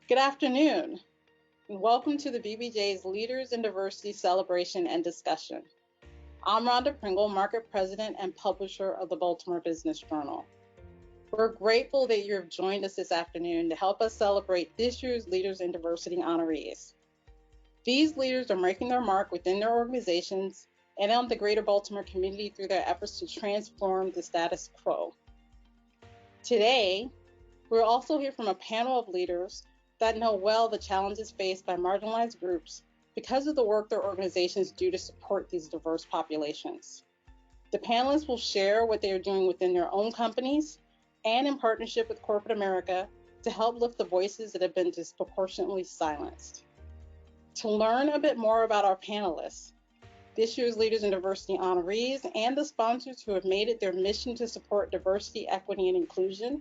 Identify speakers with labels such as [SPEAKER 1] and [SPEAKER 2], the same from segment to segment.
[SPEAKER 1] Good afternoon, and welcome to the BBJs Leaders in Diversity Celebration and Discussion. I'm Rhonda Pringle, Market President and Publisher of the Baltimore Business Journal. We're grateful that you have joined us this afternoon to help us celebrate this year's Leaders in Diversity honorees. These leaders are making their mark within their organizations and on the greater Baltimore community through their efforts to transform the status quo. Today, we'll also hear from a panel of leaders that know well the challenges faced by marginalized groups because of the work their organizations do to support these diverse populations. The panelists will share what they are doing within their own companies and in partnership with corporate America to help lift the voices that have been disproportionately silenced. To learn a bit more about our panelists, this year's Leaders in Diversity honorees, and the sponsors who have made it their mission to support diversity, equity, and inclusion,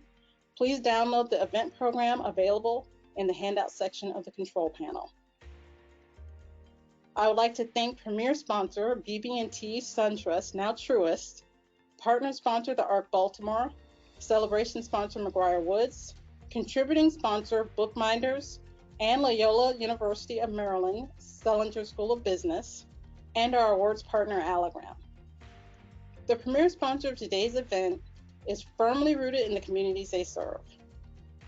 [SPEAKER 1] please download the event program available in the handout section of the control panel. I would like to thank premier sponsor BB&T SunTrust, now Truist, partner sponsor the ARC Baltimore, celebration sponsor McGuire Woods, contributing sponsor Bookminders, and Loyola University of Maryland Selinger School of Business, and our awards partner Allegram. The premier sponsor of today's event is firmly rooted in the communities they serve.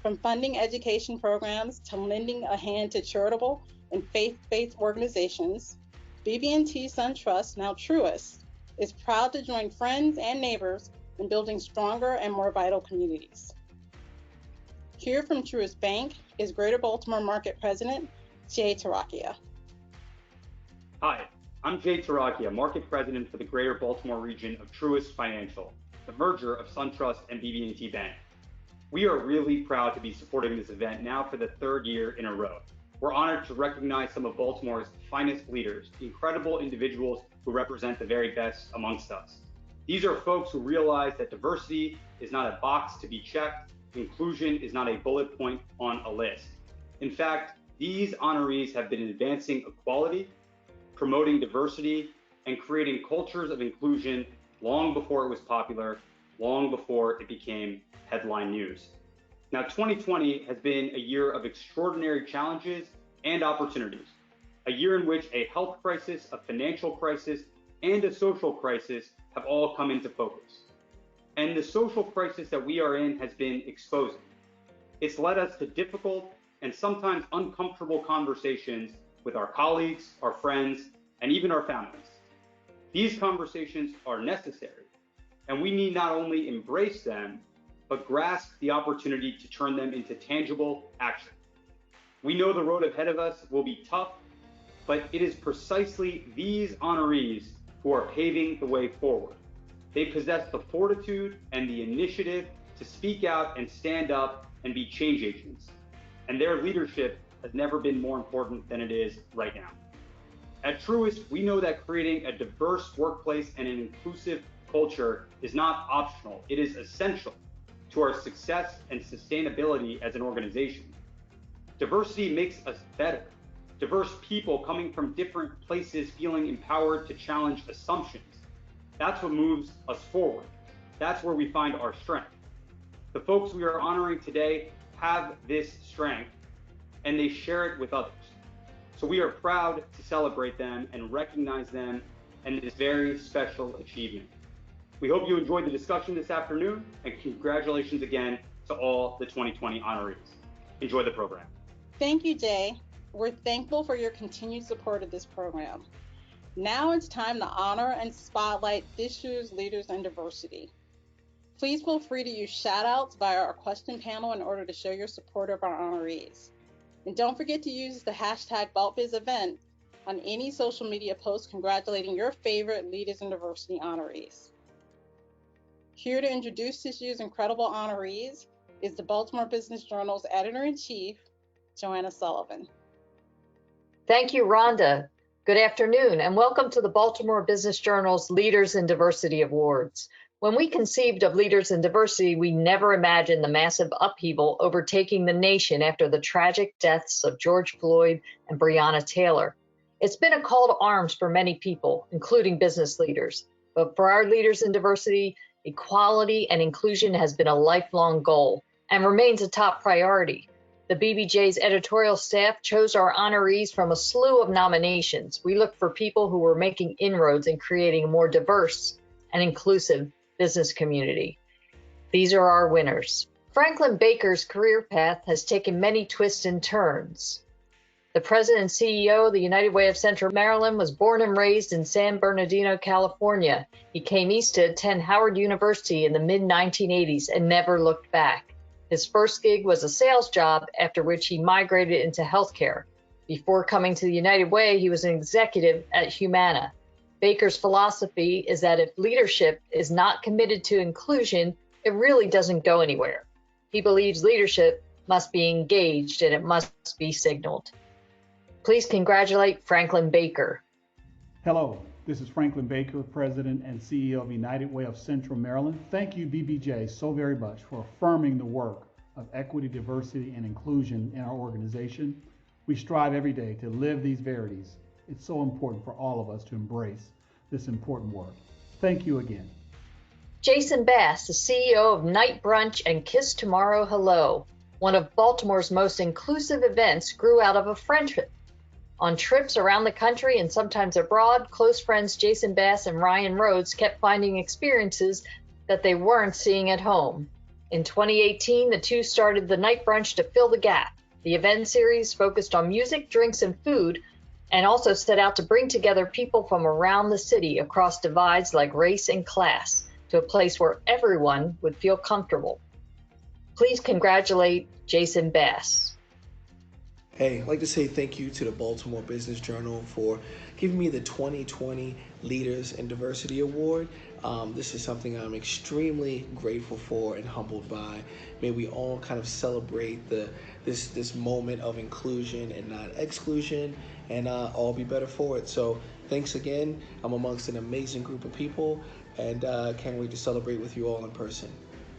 [SPEAKER 1] From funding education programs to lending a hand to charitable and faith-based organizations, BB&T SunTrust, now Truist, is proud to join friends and neighbors in building stronger and more vital communities. Here from Truist Bank is Greater Baltimore Market President, Jay Tarakia.
[SPEAKER 2] Hi, I'm Jay Tarakia, Market President for the Greater Baltimore region of Truist Financial, the merger of SunTrust and BB&T Bank. We are really proud to be supporting this event now for the third year in a row. We're honored to recognize some of Baltimore's finest leaders, incredible individuals who represent the very best amongst us. These are folks who realize that diversity is not a box to be checked, inclusion is not a bullet point on a list. In fact, these honorees have been advancing equality, promoting diversity, and creating cultures of inclusion long before it was popular, long before it became headline news. Now, 2020 has been a year of extraordinary challenges and opportunities, a year in which a health crisis, a financial crisis, and a social crisis have all come into focus. And the social crisis that we are in has been exposing. It's led us to difficult and sometimes uncomfortable conversations with our colleagues, our friends, and even our families. These conversations are necessary, and we need not only embrace them, but grasp the opportunity to turn them into tangible action. We know the road ahead of us will be tough, but it is precisely these honorees who are paving the way forward. They possess the fortitude and the initiative to speak out and stand up and be change agents. And their leadership has never been more important than it is right now. At Truist, we know that creating a diverse workplace and an inclusive culture is not optional, it is essential to our success and sustainability as an organization. Diversity makes us better. Diverse people coming from different places feeling empowered to challenge assumptions. That's what moves us forward. That's where we find our strength. The folks we are honoring today have this strength, and they share it with others. So we are proud to celebrate them and recognize them and this very special achievement. We hope you enjoyed the discussion this afternoon, and congratulations again to all the 2020 honorees. Enjoy the program.
[SPEAKER 1] Thank you, Jay. We're thankful for your continued support of this program. Now it's time to honor and spotlight this year's Leaders in Diversity. Please feel free to use shout-outs via our question panel in order to show your support of our honorees. And don't forget to use the hashtag BaltBizEvent on any social media post congratulating your favorite Leaders in Diversity honorees. Here to introduce this year's incredible honorees is the Baltimore Business Journal's editor-in-chief, Joanna Sullivan.
[SPEAKER 3] Thank you, Rhonda. Good afternoon, and welcome to the Baltimore Business Journal's Leaders in Diversity Awards. When we conceived of Leaders in Diversity, we never imagined the massive upheaval overtaking the nation after the tragic deaths of George Floyd and Breonna Taylor. It's been a call to arms for many people, including business leaders. But for our Leaders in Diversity, equality and inclusion has been a lifelong goal and remains a top priority. The BBJ's editorial staff chose our honorees from a slew of nominations. We looked for people who were making inroads in creating a more diverse and inclusive business community. These are our winners. Franklin Baker's career path has taken many twists and turns. The president and CEO of the United Way of Central Maryland was born and raised in San Bernardino, California. He came east to attend Howard University in the mid-1980s and never looked back. His first gig was a sales job, after which he migrated into healthcare. Before coming to the United Way, he was an executive at Humana. Baker's philosophy is that if leadership is not committed to inclusion, it really doesn't go anywhere. He believes leadership must be engaged and it must be signaled. Please congratulate Franklin Baker.
[SPEAKER 4] Hello, this is Franklin Baker, President and CEO of United Way of Central Maryland. Thank you, BBJ, so very much for affirming the work of equity, diversity, and inclusion in our organization. We strive every day to live these verities. It's so important for all of us to embrace this important work. Thank you again.
[SPEAKER 3] Jason Bass, the CEO of Night Brunch and Kiss Tomorrow Hello, one of Baltimore's most inclusive events, grew out of a friendship. On trips around the country and sometimes abroad, close friends Jason Bass and Ryan Rhodes kept finding experiences that they weren't seeing at home. In 2018, the two started the Night Brunch to fill the gap. The event series focused on music, drinks, and food, and also set out to bring together people from around the city across divides like race and class to a place where everyone would feel comfortable. Please congratulate Jason Bass.
[SPEAKER 5] Hey, I'd like to say thank you to the Baltimore Business Journal for giving me the 2020 Leaders in Diversity Award. This is something I'm extremely grateful for and humbled by. May we all kind of celebrate this moment of inclusion and not exclusion, and all be better for it. So thanks again. I'm amongst an amazing group of people, and can't wait to celebrate with you all in person.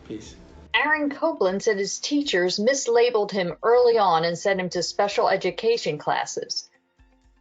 [SPEAKER 5] Peace.
[SPEAKER 3] Aaron Copeland said his teachers mislabeled him early on and sent him to special education classes.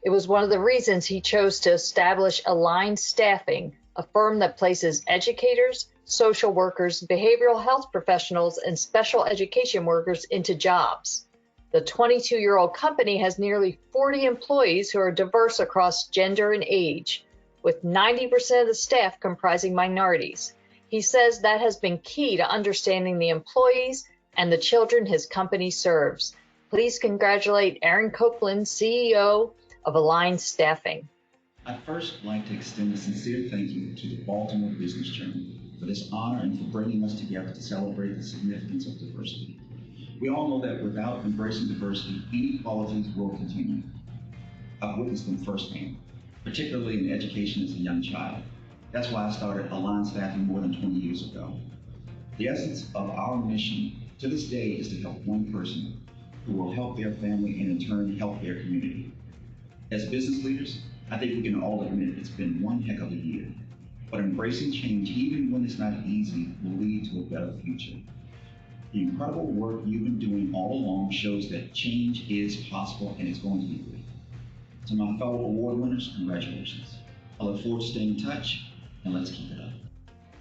[SPEAKER 3] It was one of the reasons he chose to establish Aligned Staffing, a firm that places educators, social workers, behavioral health professionals, and special education workers into jobs. The 22-year-old company has nearly 40 employees who are diverse across gender and age, with 90% of the staff comprising minorities. He says that has been key to understanding the employees and the children his company serves. Please congratulate Aaron Copeland, CEO of Aligned Staffing.
[SPEAKER 6] I'd first like to extend a sincere thank you to the Baltimore Business Journal for this honor and for bringing us together to celebrate the significance of diversity. We all know that without embracing diversity, inequalities will continue. I've witnessed them firsthand, particularly in education as a young child. That's why I started Aligned Staffing more than 20 years ago. The essence of our mission to this day is to help one person who will help their family and in turn help their community. As business leaders, I think we can all admit it's been one heck of a year, but embracing change, even when it's not easy, will lead to a better future. The incredible work you've been doing all along shows that change is possible and it's going to be good. To my fellow award winners, congratulations. I look forward to staying in touch, and let's keep it up.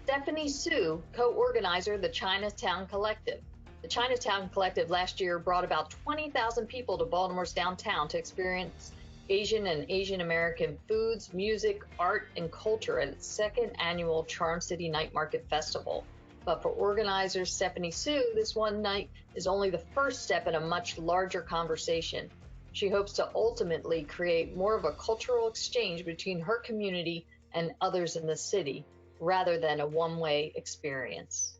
[SPEAKER 3] Stephanie Sue, co-organizer of the Chinatown Collective. The Chinatown Collective last year brought about 20,000 people to Baltimore's downtown to experience Asian and Asian American foods, music, art, and culture at its second annual Charm City Night Market Festival. But for organizer Stephanie Sue, this one night is only the first step in a much larger conversation. She hopes to ultimately create more of a cultural exchange between her community and others in the city, rather than a one-way experience.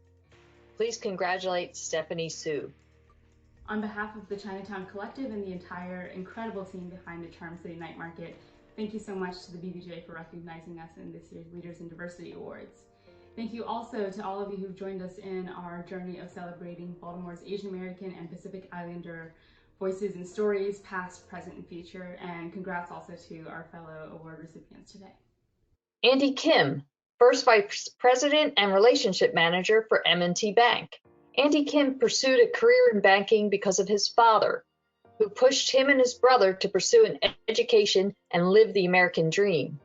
[SPEAKER 3] Please congratulate Stephanie Sue.
[SPEAKER 7] On behalf of the Chinatown Collective and the entire incredible team behind the Charm City Night Market, thank you so much to the BBJ for recognizing us in this year's Leaders in Diversity Awards. Thank you also to all of you who've joined us in our journey of celebrating Baltimore's Asian American and Pacific Islander voices and stories, past, present, and future, and congrats also to our fellow award recipients today.
[SPEAKER 3] Andy Kim, First Vice President and Relationship Manager for M&T Bank. Andy Kim pursued a career in banking because of his father, who pushed him and his brother to pursue an education and live the American dream.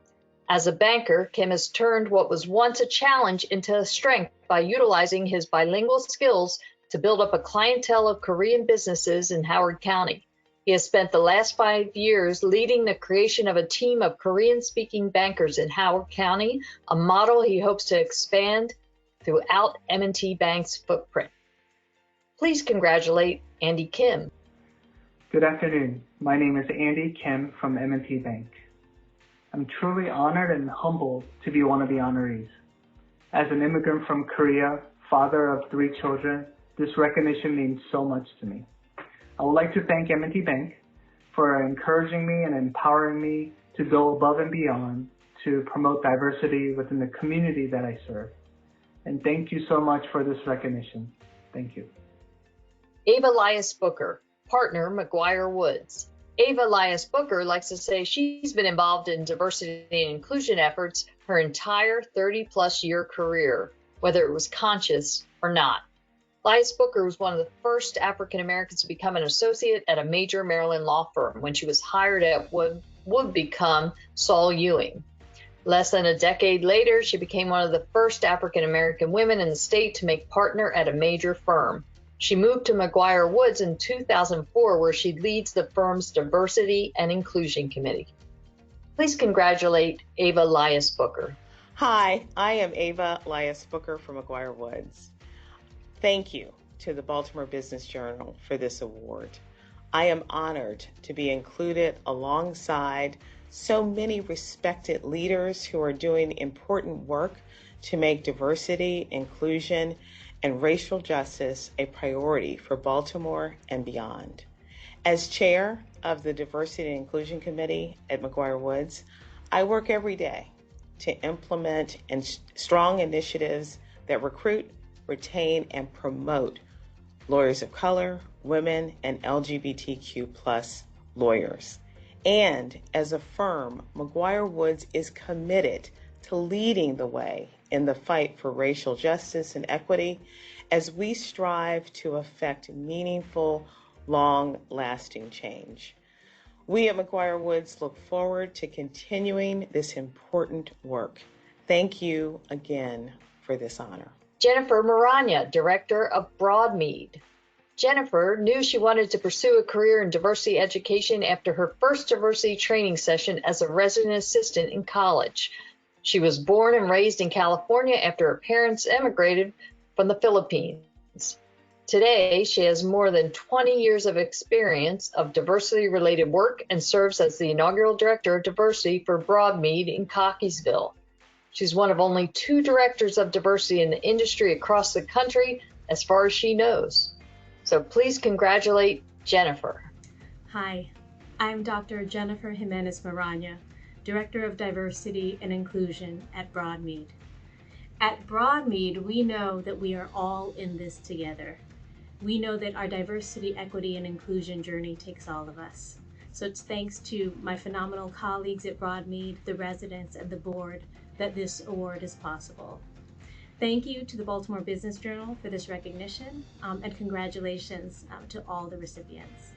[SPEAKER 3] As a banker, Kim has turned what was once a challenge into a strength by utilizing his bilingual skills to build up a clientele of Korean businesses in Howard County. He has spent the last 5 years leading the creation of a team of Korean-speaking bankers in Howard County, a model he hopes to expand throughout M&T Bank's footprint. Please congratulate Andy Kim.
[SPEAKER 8] Good afternoon. My name is Andy Kim from M&T Bank. I'm truly honored and humbled to be one of the honorees. As an immigrant from Korea, father of 3 children, this recognition means so much to me. I would like to thank M&T Bank for encouraging me and empowering me to go above and beyond to promote diversity within the community that I serve. And thank you so much for this recognition. Thank you.
[SPEAKER 3] Ava Elias Booker, partner McGuire Woods. Ava Elias Booker likes to say she's been involved in diversity and inclusion efforts her entire 30-plus year career, whether it was conscious or not. Elias Booker was one of the first African Americans to become an associate at a major Maryland law firm when she was hired at what would become Saul Ewing. Less than a decade later, she became one of the first African American women in the state to make partner at a major firm. She moved to McGuire Woods in 2004, where she leads the firm's Diversity and Inclusion Committee. Please congratulate Ava Elias Booker.
[SPEAKER 9] Hi, I am Ava Elias Booker from McGuire Woods. Thank you to the Baltimore Business Journal for this award. I am honored to be included alongside so many respected leaders who are doing important work to make diversity, inclusion, and racial justice a priority for Baltimore and beyond. As chair of the Diversity and Inclusion Committee at McGuire Woods, I work every day to implement strong initiatives that recruit, retain, and promote lawyers of color, women, and LGBTQ+ lawyers. And as a firm, McGuire Woods is committed to leading the way in the fight for racial justice and equity as we strive to effect meaningful, long-lasting change. We at McGuire Woods look forward to continuing this important work. Thank you again for this honor.
[SPEAKER 3] Jennifer Maranya, Director of Broadmead. Jennifer knew she wanted to pursue a career in diversity education after her first diversity training session as a resident assistant in college. She was born and raised in California after her parents emigrated from the Philippines. Today, she has more than 20 years of experience of diversity-related work and serves as the inaugural Director of Diversity for Broadmead in Cockeysville. She's one of only 2 directors of diversity in the industry across the country, as far as she knows. So please congratulate Jennifer.
[SPEAKER 10] Hi, I'm Dr. Jennifer Jimenez Maranya, Director of Diversity and Inclusion at Broadmead. At Broadmead, we know that we are all in this together. We know that our diversity, equity, and inclusion journey takes all of us. So it's thanks to my phenomenal colleagues at Broadmead, the residents, and the board that this award is possible. Thank you to the Baltimore Business Journal for this recognition, and congratulations to all the recipients.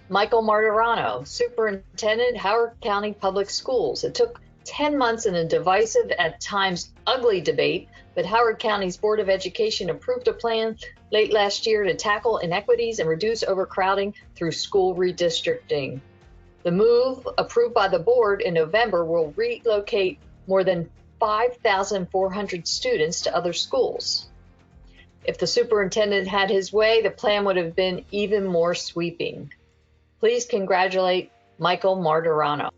[SPEAKER 3] Michael Martirano, Superintendent, Howard County Public Schools. It took 10 months in a divisive, at times ugly debate, but Howard County's Board of Education approved a plan late last year to tackle inequities and reduce overcrowding through school redistricting. The move, approved by the board in November, will relocate more than 5,400 students to other schools. If the superintendent had his way, the plan would have been even more sweeping. Please congratulate Michael Martirano.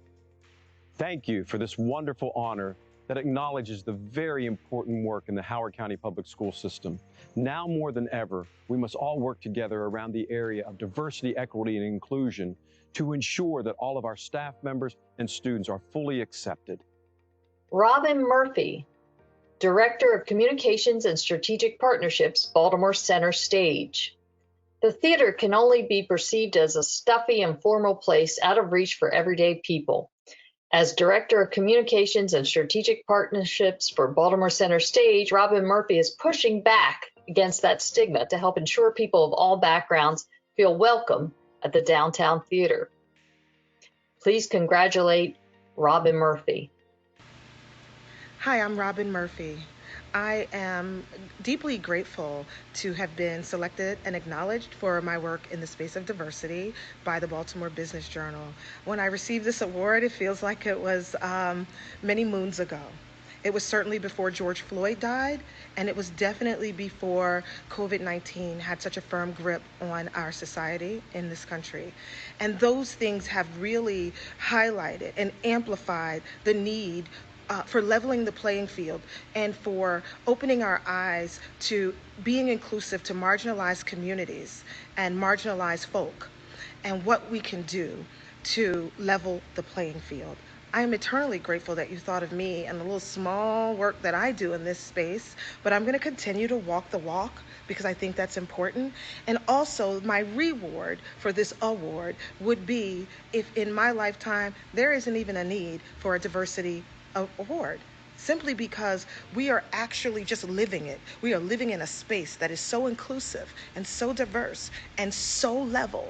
[SPEAKER 11] Thank you for this wonderful honor that acknowledges the very important work in the Howard County Public School system. Now more than ever, we must all work together around the area of diversity, equity, and inclusion to ensure that all of our staff members and students are fully accepted.
[SPEAKER 3] Robin Murphy, Director of Communications and Strategic Partnerships, Baltimore Center Stage. The theater can only be perceived as a stuffy and formal place out of reach for everyday people. As Director of Communications and Strategic Partnerships for Baltimore Center Stage, Robin Murphy is pushing back against that stigma to help ensure people of all backgrounds feel welcome at the downtown theater. Please congratulate Robin Murphy.
[SPEAKER 12] Hi, I'm Robin Murphy. I am deeply grateful to have been selected and acknowledged for my work in the space of diversity by the Baltimore Business Journal. When I received this award, it feels like it was many moons ago. It was certainly before George Floyd died, and it was definitely before COVID-19 had such a firm grip on our society in this country. And those things have really highlighted and amplified the need for leveling the playing field and for opening our eyes to being inclusive to marginalized communities and marginalized folk and what we can do to level the playing field. I am eternally grateful that you thought of me and the little small work that I do in this space, but I'm going to continue to walk the walk because I think that's important. And also my reward for this award would be if in my lifetime there isn't even a need for a diversity award, simply because we are actually just living it. We are living in a space that is so inclusive and so diverse and so level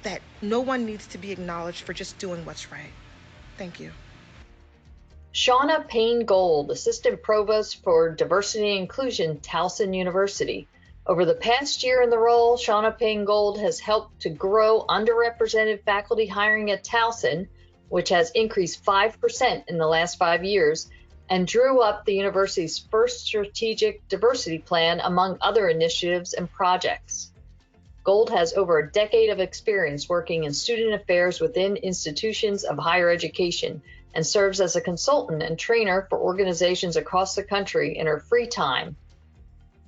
[SPEAKER 12] that no one needs to be acknowledged for just doing what's right. Thank you.
[SPEAKER 3] Shauna Payne Gold, Assistant Provost for Diversity and Inclusion, Towson University. Over the past year in the role, Shauna Payne Gold has helped to grow underrepresented faculty hiring at Towson, which has increased 5% in the last 5 years, and drew up the university's first strategic diversity plan, among other initiatives and projects. Gold has over a decade of experience working in student affairs within institutions of higher education and serves as a consultant and trainer for organizations across the country in her free time.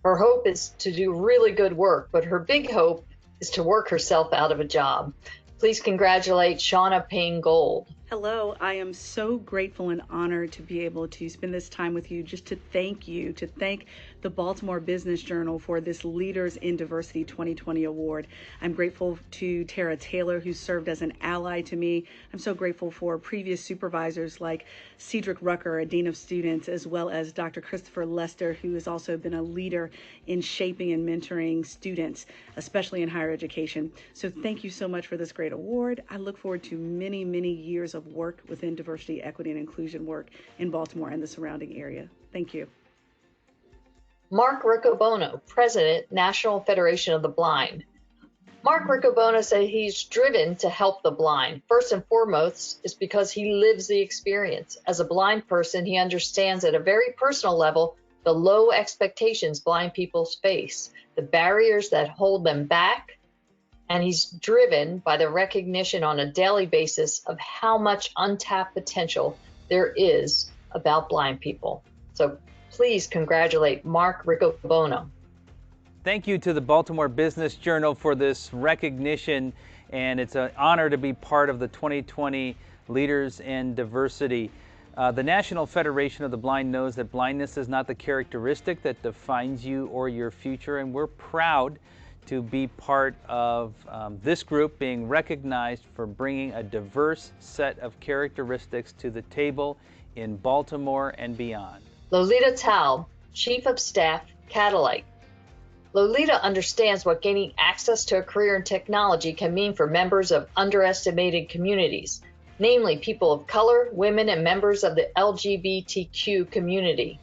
[SPEAKER 3] Her hope is to do really good work, but her big hope is to work herself out of a job. Please congratulate Shauna Payne Gold.
[SPEAKER 13] Hello, I am so grateful and honored to be able to spend this time with you just to thank you, to thank the Baltimore Business Journal for this Leaders in Diversity 2020 award. I'm grateful to Tara Taylor, who served as an ally to me. I'm so grateful for previous supervisors like Cedric Rucker, a Dean of Students, as well as Dr. Christopher Lester, who has also been a leader in shaping and mentoring students, especially in higher education. So thank you so much for this great award. I look forward to many, many years of work within diversity, equity, and inclusion work in Baltimore and the surrounding area. Thank you.
[SPEAKER 3] Mark Riccobono, President, National Federation of the Blind. Mark Riccobono said he's driven to help the blind. First and foremost is because he lives the experience. As a blind person, he understands at a very personal level the low expectations blind people face, the barriers that hold them back, and he's driven by the recognition on a daily basis of how much untapped potential there is about blind people. So please congratulate Mark Riccobono.
[SPEAKER 14] Thank you to the Baltimore Business Journal for this recognition, and it's an honor to be part of the 2020 Leaders in Diversity. The National Federation of the Blind knows that blindness is not the characteristic that defines you or your future, and we're proud to be part of this group being recognized for bringing a diverse set of characteristics to the table in Baltimore and beyond.
[SPEAKER 3] Lolita Taub, Chief of Staff, Catalyte. Lolita understands what gaining access to a career in technology can mean for members of underestimated communities, namely people of color, women, and members of the LGBTQ community.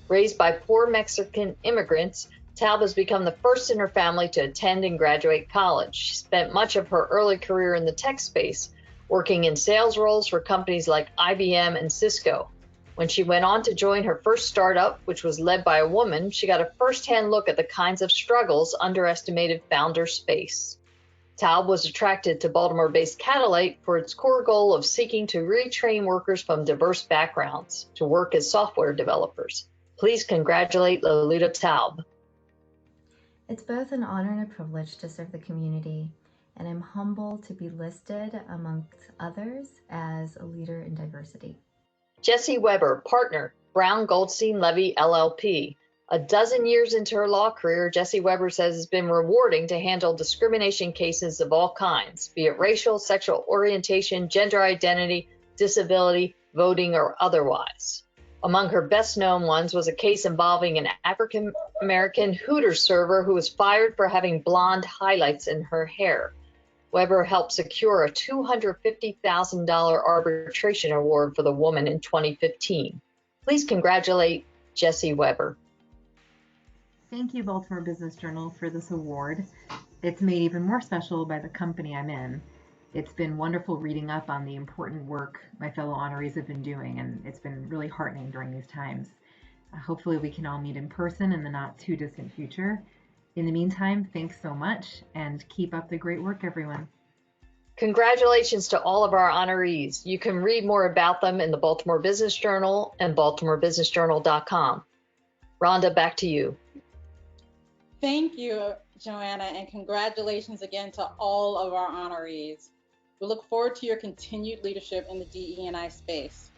[SPEAKER 3] Raised by poor Mexican immigrants, Taub has become the first in her family to attend and graduate college. She spent much of her early career in the tech space, working in sales roles for companies like IBM and Cisco. When she went on to join her first startup, which was led by a woman, she got a first-hand look at the kinds of struggles underestimated founders face. Taub was attracted to Baltimore-based Catalyte for its core goal of seeking to retrain workers from diverse backgrounds to work as software developers. Please congratulate Lolita Taub.
[SPEAKER 15] It's both an honor and a privilege to serve the community, and I'm humbled to be listed amongst others as a leader in diversity.
[SPEAKER 3] Jesse Weber, partner, Brown Goldstein Levy LLP. A dozen years into her law career, Jesse Weber says it's been rewarding to handle discrimination cases of all kinds, be it racial, sexual orientation, gender identity, disability, voting, or otherwise. Among her best-known ones was a case involving an African-American Hooters server who was fired for having blonde highlights in her hair. Weber helped secure a $250,000 arbitration award for the woman in 2015. Please congratulate Jesse Weber.
[SPEAKER 16] Thank you, Baltimore Business Journal, for this award. It's made even more special by the company I'm in. It's been wonderful reading up on the important work my fellow honorees have been doing, and it's been really heartening during these times. Hopefully we can all meet in person in the not too distant future. In the meantime, thanks so much, and keep up the great work, everyone.
[SPEAKER 3] Congratulations to all of our honorees. You can read more about them in the Baltimore Business Journal and baltimorebusinessjournal.com. Rhonda, back to you.
[SPEAKER 1] Thank you, Joanna, and congratulations again to all of our honorees. We look forward to your continued leadership in the DE&I space.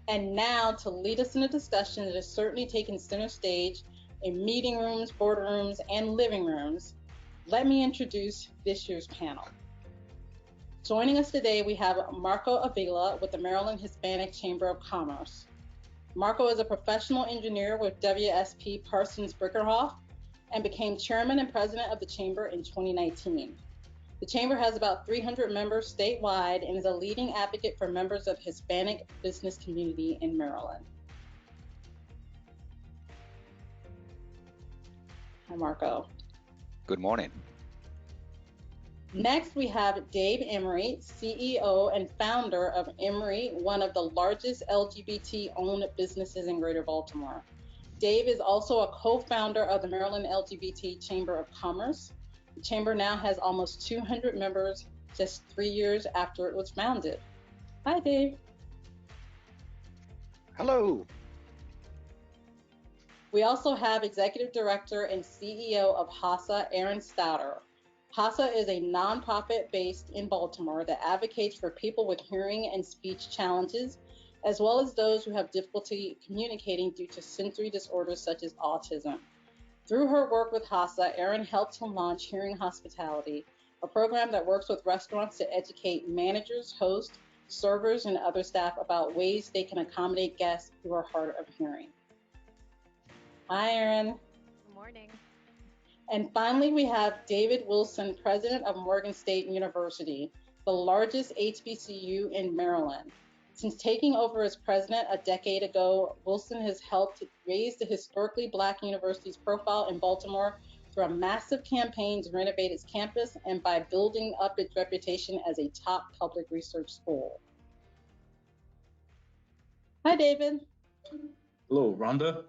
[SPEAKER 1] And now, to lead us in a discussion that has certainly taken center stage in meeting rooms, boardrooms, and living rooms, let me introduce this year's panel. Joining us today, we have Marco Avila with the Maryland Hispanic Chamber of Commerce. Marco is a professional engineer with WSP Parsons Brinckerhoff and became chairman and president of the chamber in 2019. The chamber has about 300 members statewide and is a leading advocate for members of Hispanic business community in Maryland. Hi, Marco.
[SPEAKER 17] Good morning.
[SPEAKER 1] Next, we have Dave Emery, CEO and founder of Emery, one of the largest LGBT-owned businesses in Greater Baltimore. Dave is also a co-founder of the Maryland LGBT Chamber of Commerce. The chamber now has almost 200 members just 3 years after it was founded. Hi, Dave.
[SPEAKER 17] Hello.
[SPEAKER 1] We also have Executive Director and CEO of HASA, Aaron Stouter. HASA is a nonprofit based in Baltimore that advocates for people with hearing and speech challenges, as well as those who have difficulty communicating due to sensory disorders such as autism. Through her work with HASA, Erin helped to launch Hearing Hospitality, a program that works with restaurants to educate managers, hosts, servers, and other staff about ways they can accommodate guests who are hard of hearing. Hi, Erin.
[SPEAKER 18] Good morning.
[SPEAKER 1] And finally, we have David Wilson, president of Morgan State University, the largest HBCU in Maryland. Since taking over as president a decade ago, Wilson has helped raise the historically Black university's profile in Baltimore through a massive campaign to renovate its campus and by building up its reputation as a top public research school. Hi, David.
[SPEAKER 19] Hello, Rhonda.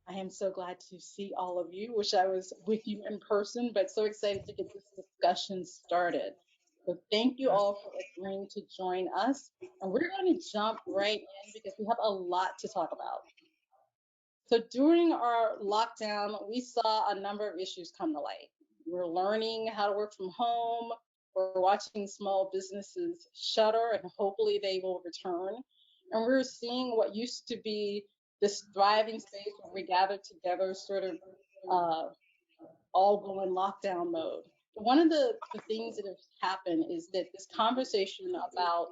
[SPEAKER 1] I am so glad to see all of you. Wish I was with you in person, but so excited to get this discussion started. So thank you all for agreeing to join us. And we're going to jump right in because we have a lot to talk about. So during our lockdown, we saw a number of issues come to light. We're learning how to work from home. We're watching small businesses shutter, and hopefully they will return. And we're seeing what used to be this thriving space where we gather together, sort of all go in lockdown mode. One of the things that has happened is that this conversation about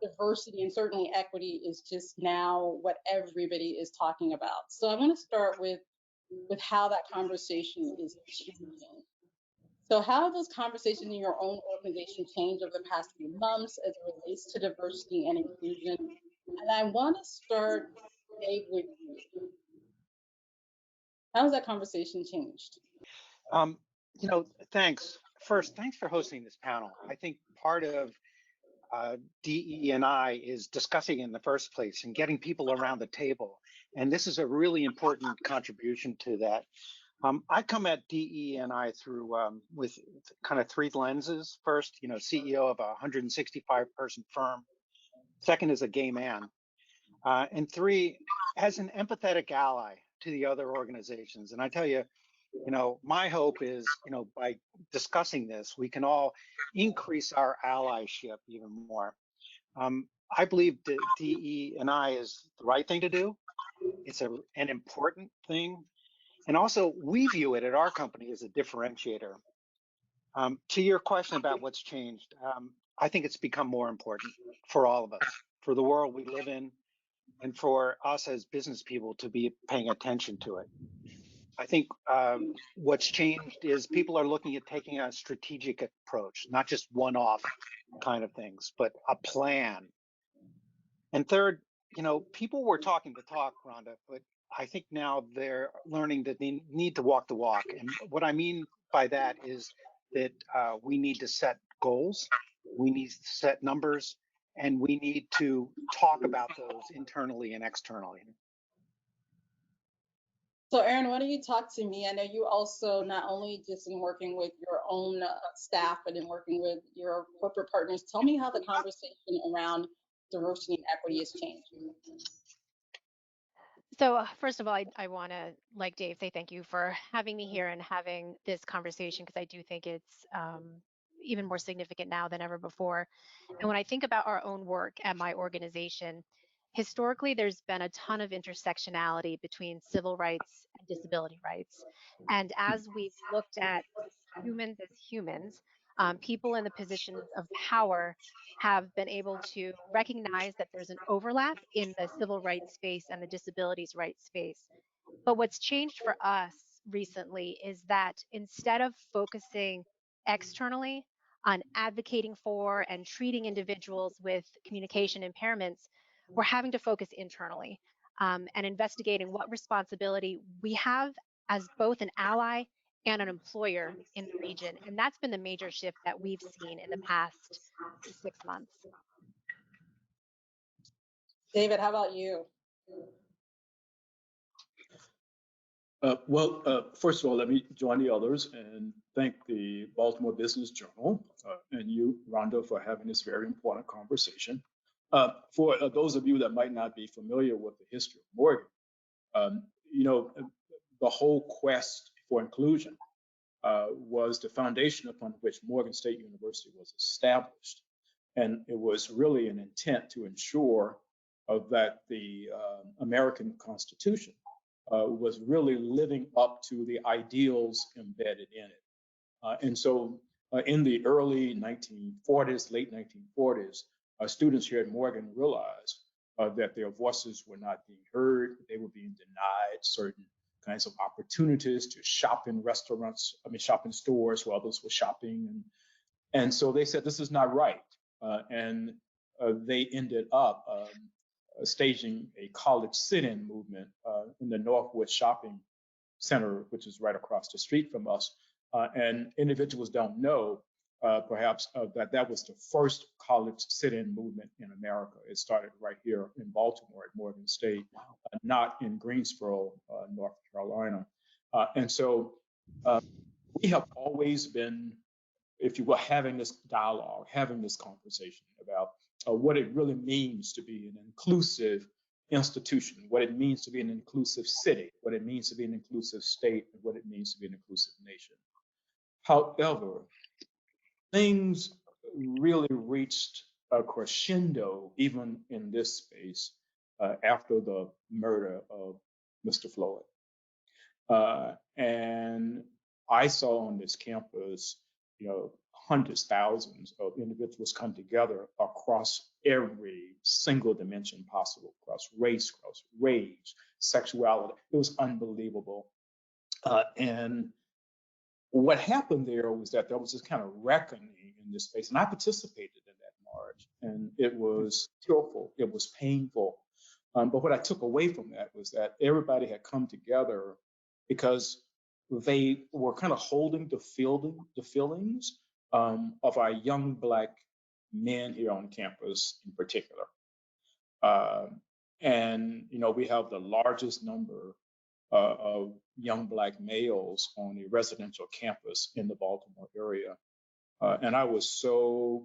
[SPEAKER 1] diversity and certainly equity is just now what everybody is talking about. So I want to start with how that conversation is changing. So how have those conversations in your own organization changed over the past few months as it relates to diversity and inclusion? And I want to start, Dave, with you. How has that conversation changed?
[SPEAKER 20] Thanks. First, thanks for hosting this panel. I think part of DE&I is discussing in the first place and getting people around the table. And this is a really important contribution to that. I come at DE&I through with kind of three lenses. First, CEO of a 165-person firm. Second, is a gay man. And three, as an empathetic ally to the other organizations. And I tell you, my hope is, by discussing this, we can all increase our allyship even more. I believe that DE&I is the right thing to do. It's an important thing. And also, we view it at our company as a differentiator. To your question about what's changed, I think it's become more important for all of us, for the world we live in, and for us as business people to be paying attention to it. I think what's changed is people are looking at taking a strategic approach, not just one-off kind of things, but a plan. And third, people were talking the talk, Rhonda, but I think now they're learning that they need to walk the walk. And what I mean by that is that we need to set goals, we need to set numbers, and we need to talk about those internally and externally.
[SPEAKER 1] So Erin, why don't you talk to me? I know you also not only just in working with your own staff, but in working with your corporate partners. Tell me how the conversation around diversity and equity has changed.
[SPEAKER 17] So, first of all, I want to, like Dave, say thank you for having me here and having this conversation because I do think it's even more significant now than ever before. And when I think about our own work at my organization, historically, there's been a ton of intersectionality between civil rights and disability rights. And as we've looked at humans as humans, people in the positions of power have been able to recognize that there's an overlap in the civil rights space and the disabilities rights space. But what's changed for us recently is that instead of focusing externally on advocating for and treating individuals with communication impairments, we're having to focus internally and investigating what responsibility we have as both an ally and an employer in the region. And that's been the major shift that we've seen in the past 6 months.
[SPEAKER 1] David, how about you?
[SPEAKER 19] First of all, let me join the others and thank the Baltimore Business Journal and you, Rhonda, for having this very important conversation. For those of you that might not be familiar with the history of Morgan, you know, the whole quest for inclusion was the foundation upon which Morgan State University was established. And it was really an intent to ensure that the American Constitution was really living up to the ideals embedded in it. And so in the early 1940s, late 1940s, students here at Morgan realized that their voices were not being heard. They were being denied certain kinds of opportunities to shop in restaurants, shop in stores where others were shopping. And so they said, this is not right. And they ended up staging a college sit-in movement in the Northwood Shopping Center, which is right across the street from us. And individuals don't know, perhaps, that was the first college sit-in movement in America. It started right here in Baltimore at Morgan State, not in Greensboro, North Carolina. And so we have always been, if you will, having this dialogue, having this conversation about what it really means to be an inclusive institution, what it means to be an inclusive city, what it means to be an inclusive state, and what it means to be an inclusive nation. However, things really reached a crescendo, even in this space, after the murder of Mr. Floyd. And I saw on this campus, you know, hundreds, thousands of individuals come together across every single dimension possible, across race, sexuality. It was unbelievable. And what happened there was that there was this kind of reckoning in this space, and I participated in that march, and it was tearful, it was painful. But what I took away from that was that everybody had come together because they were kind of holding the feelings of our young Black men here on campus in particular. And, you know, we have the largest number of young Black males on a residential campus in the Baltimore area. And I was so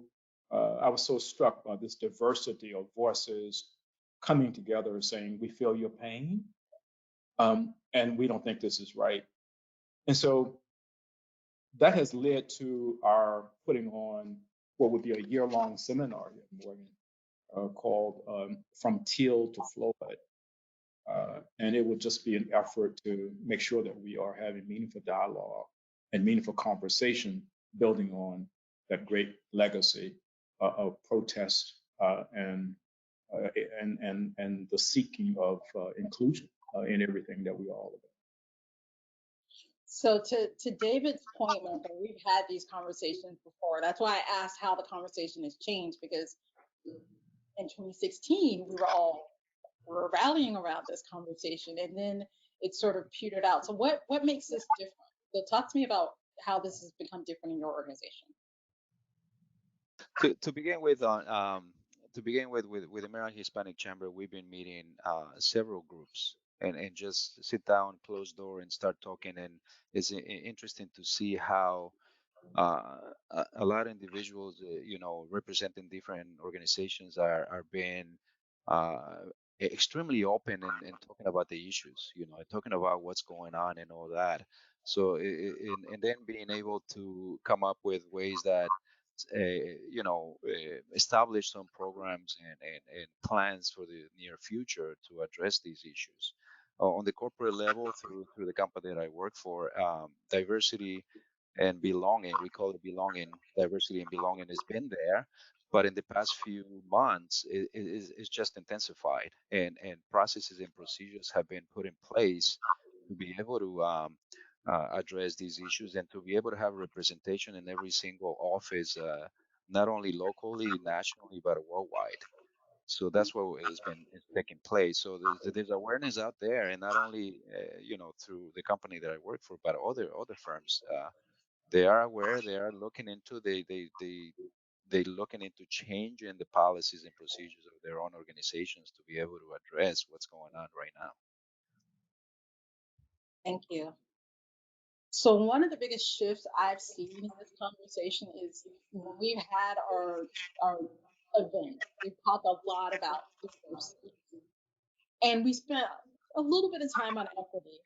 [SPEAKER 19] struck by this diversity of voices coming together saying, we feel your pain, and we don't think this is right. And so that has led to our putting on what would be a year-long seminar here at Morgan called From Teal to Floyd. And it would just be an effort to make sure that we are having meaningful dialogue and meaningful conversation, building on that great legacy of protest and the seeking of inclusion in everything that we are all about.
[SPEAKER 1] So to David's point, Martha, we've had these conversations before. That's why I asked how the conversation has changed, because in 2016, we were all were rallying around this conversation, and then it sort of petered out. So what makes this different? So talk to me about how this has become different in your organization.
[SPEAKER 18] To begin with, with the American Hispanic Chamber, we've been meeting several groups and just sit down, close door, and start talking. And it's interesting to see how a lot of individuals, representing different organizations are being uh, extremely open and talking about the issues, and talking about what's going on and all that. So, and then being able to come up with ways that, establish some programs and plans for the near future to address these issues. On the corporate level, through the company that I work for, diversity and belonging. We call it belonging. Diversity and belonging has been there, but in the past few months, it's just intensified, and processes and procedures have been put in place to be able to address these issues and to be able to have representation in every single office, not only locally, nationally, but worldwide. So that's what has been is taking place. So there's awareness out there, and not only through the company that I work for, but other firms. They are aware. They are looking into they looking into changing the policies and procedures of their own organizations to be able to address what's going on right now.
[SPEAKER 1] Thank you. So one of the biggest shifts I've seen in this conversation is when we've had our event, we've talked a lot about diversity, and we spent a little bit of time on equity.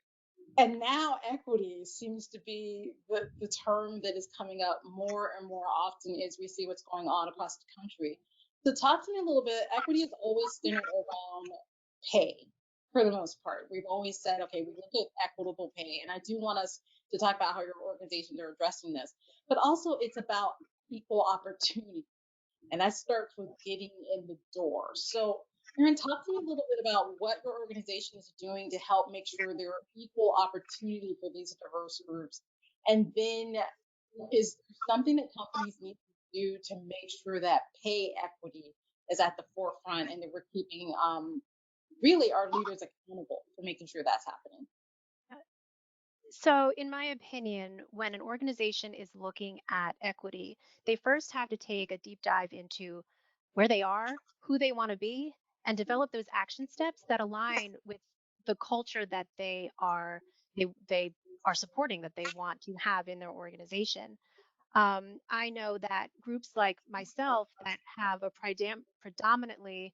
[SPEAKER 1] And now equity seems to be the term that is coming up more and more often as we see what's going on across the country. So talk to me a little bit. Equity is always centered around pay for the most part. We've always said, okay, we look at equitable pay. And I do want us to talk about how your organizations are addressing this. But also it's about equal opportunity. And that starts with getting in the door. So Erin, talk to me a little bit about what your organization is doing to help make sure there are equal opportunity for these diverse groups. And then is there something that companies need to do to make sure that pay equity is at the forefront and that we're keeping really our leaders accountable for making sure that's happening?
[SPEAKER 17] So, in my opinion, when an organization is looking at equity, they first have to take a deep dive into where they are, who they want to be, and develop those action steps that align with the culture that they are supporting, that they want to have in their organization. I know that groups like myself that have a predominantly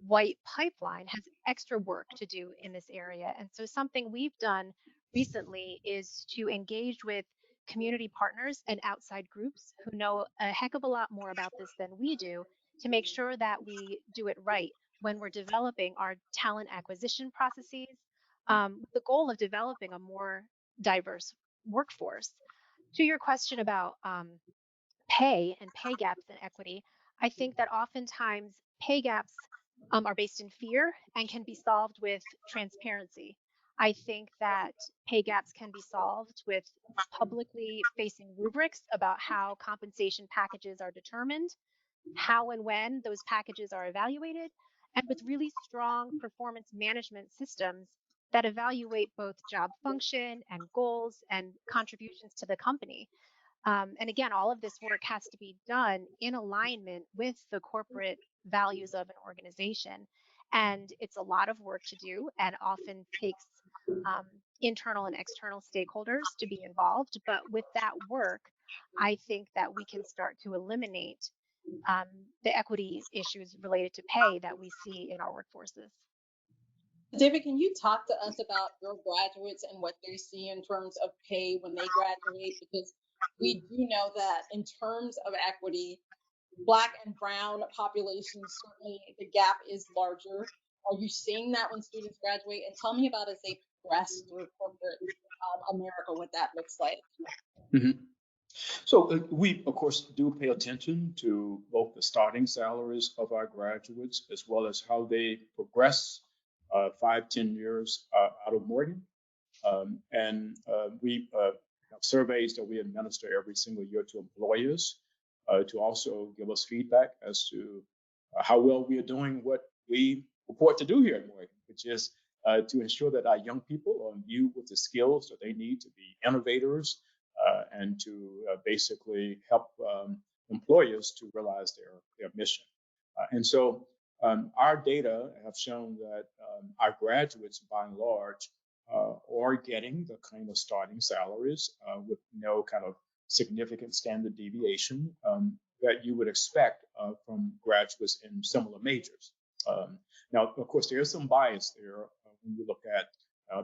[SPEAKER 17] white pipeline has extra work to do in this area. And so, something we've done recently is to engage with community partners and outside groups who know a heck of a lot more about this than we do to make sure that we do it right when we're developing our talent acquisition processes, with the goal of developing a more diverse workforce. To your question about pay and pay gaps and equity, I think that oftentimes pay gaps are based in fear and can be solved with transparency. I think that pay gaps can be solved with publicly facing rubrics about how compensation packages are determined, how and when those packages are evaluated, and with really strong performance management systems that evaluate both job function and goals and contributions to the company. And again, all of this work has to be done in alignment with the corporate values of an organization. And it's a lot of work to do and often takes um, internal and external stakeholders to be involved. But with that work, I think that we can start to eliminate um, the equity issues related to pay that we see in our workforces.
[SPEAKER 1] David, can you talk to us about your graduates and what they see in terms of pay when they graduate? Because we do know that in terms of equity, Black and brown populations, certainly the gap is larger. Are you seeing that when students graduate? And tell me about as they progress through corporate America, what that looks like.
[SPEAKER 19] Mhm. So we, of course, do pay attention to both the starting salaries of our graduates as well as how they progress 5, 10 years out of Morgan. And we have surveys that we administer every single year to employers to also give us feedback as to how well we are doing what we purport to do here at Morgan, which is to ensure that our young people are imbued with the skills that they need to be innovators and to basically help employers to realize their mission. And so our data have shown that our graduates, by and large, are getting the kind of starting salaries with no kind of significant standard deviation that you would expect from graduates in similar majors. Now, of course, there is some bias there when you look at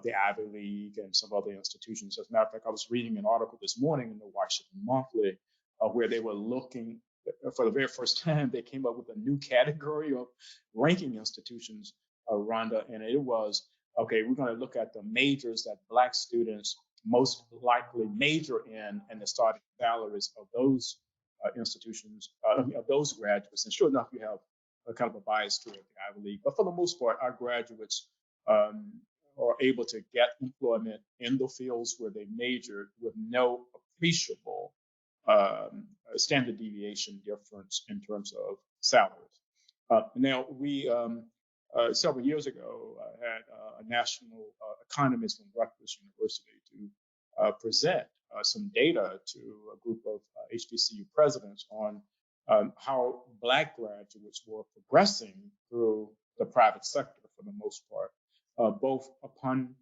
[SPEAKER 19] the Ivy League and some other institutions. As a matter of fact, I was reading an article this morning in the Washington Monthly where they were looking, for the very first time, they came up with a new category of ranking institutions, Rhonda, and it was, okay, we're going to look at the majors that Black students most likely major in and the starting salaries of those institutions, of those graduates. And sure enough, you have a kind of a bias toward the Ivy League. But for the most part, our graduates are able to get employment in the fields where they majored with no appreciable standard deviation difference in terms of salaries. Now, we several years ago had a national economist from Rutgers University to present some data to a group of HBCU presidents on how Black graduates were progressing through the private sector for the most part, both upon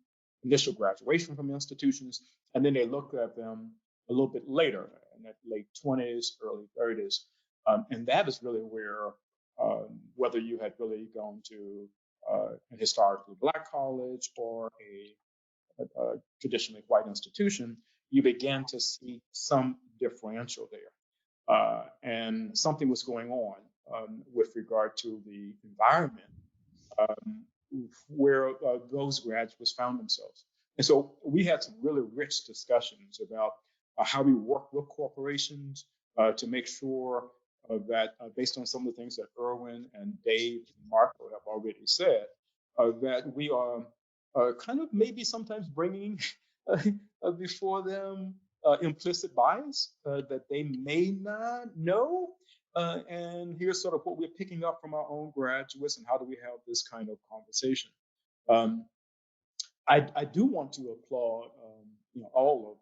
[SPEAKER 19] initial graduation from institutions, and then they looked at them a little bit later, in the late 20s, early 30s. And that is really where, whether you had really gone to an historically Black college or a traditionally white institution, you began to see some differential there. And something was going on with regard to the environment where those graduates found themselves. And so we had some really rich discussions about how we work with corporations to make sure that based on some of the things that Erwin and Dave and Marco have already said, that we are kind of maybe sometimes bringing before them implicit bias that they may not know. And here's sort of what we're picking up from our own graduates and how do we have this kind of conversation. I do want to applaud all of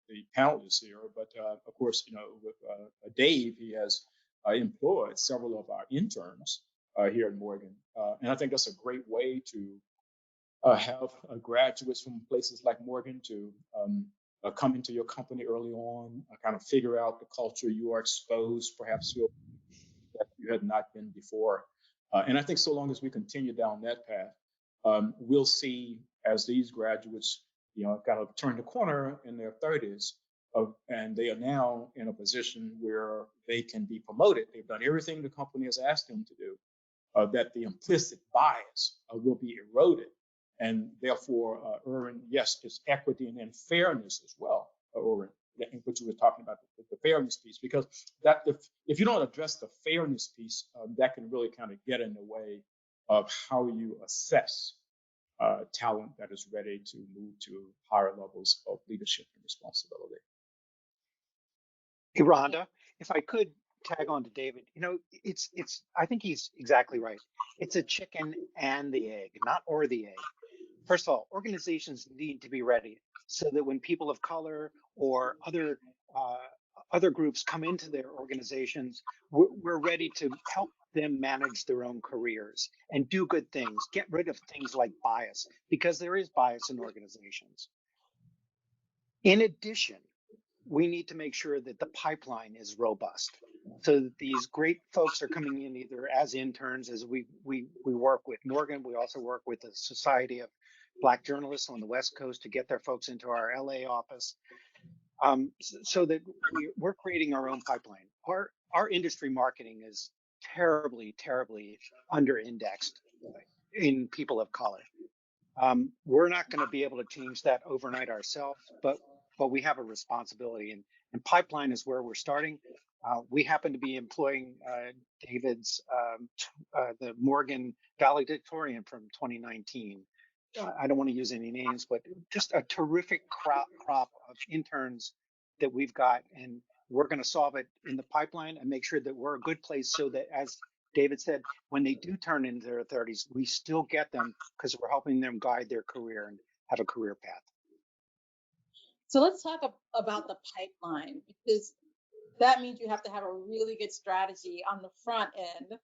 [SPEAKER 19] the panelists here, but of course, with Dave, he has employed several of our interns here at Morgan. And I think that's a great way to have graduates from places like Morgan to come into your company early on, kind of figure out the culture you are exposed, perhaps to that you had not been before. And I think so long as we continue down that path, we'll see as these graduates, kind of turn the corner in their 30s, and they are now in a position where they can be promoted. They've done everything the company has asked them to do, that the implicit bias will be eroded. And therefore, Erwin, yes, it's equity and then fairness as well, Erwin, which we were talking about, the fairness piece, because that if you don't address the fairness piece, that can really kind of get in the way of how you assess talent that is ready to move to higher levels of leadership and responsibility.
[SPEAKER 20] Hey, Rhonda, if I could tag on to David, I think he's exactly right. It's a chicken and the egg, not or the egg. First of all, organizations need to be ready so that when people of color or other groups come into their organizations, we're ready to help them manage their own careers and do good things, get rid of things like bias, because there is bias in organizations. In addition, we need to make sure that the pipeline is robust so that these great folks are coming in either as interns, as we work with Morgan. We also work with the Society of Black Journalists on the West Coast to get their folks into our LA office, so that we're creating our own pipeline. Our industry marketing is terribly under indexed in people of color. We're not going to be able to change that overnight ourselves, but we have a responsibility, and pipeline is where we're starting. We happen to be employing David's the Morgan valedictorian from 2019. I don't want to use any names, but just a terrific crop of interns that we've got, and we're going to solve it in the pipeline and make sure that we're a good place so that as David said, when they do turn into their 30s, we still get them because we're helping them guide their career and have a career path.
[SPEAKER 1] So let's talk about the pipeline, because that means you have to have a really good strategy on the front end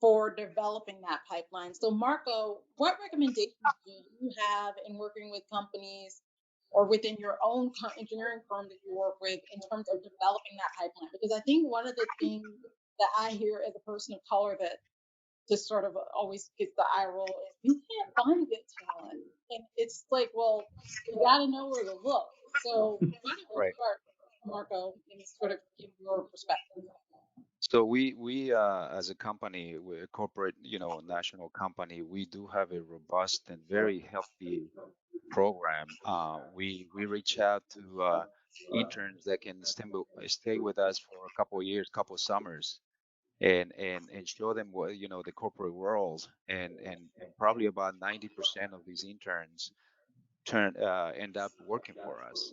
[SPEAKER 1] for developing that pipeline. So Marco, what recommendations do you have in working with companies or within your own engineering firm that you work with in terms of developing that pipeline? Because I think one of the things that I hear as a person of color that just sort of always gets the eye roll is you can't find good talent. And it's like, well, you got to know where to look. So why don't you
[SPEAKER 18] Right.
[SPEAKER 1] start, Marco, and sort of give your perspective?
[SPEAKER 18] So we as a company, we're a corporate, national company, we do have a robust and very healthy program. We reach out to interns that can stay with us for a couple of years, couple of summers, and show them what the corporate world, and probably about 90% of these interns end up working for us.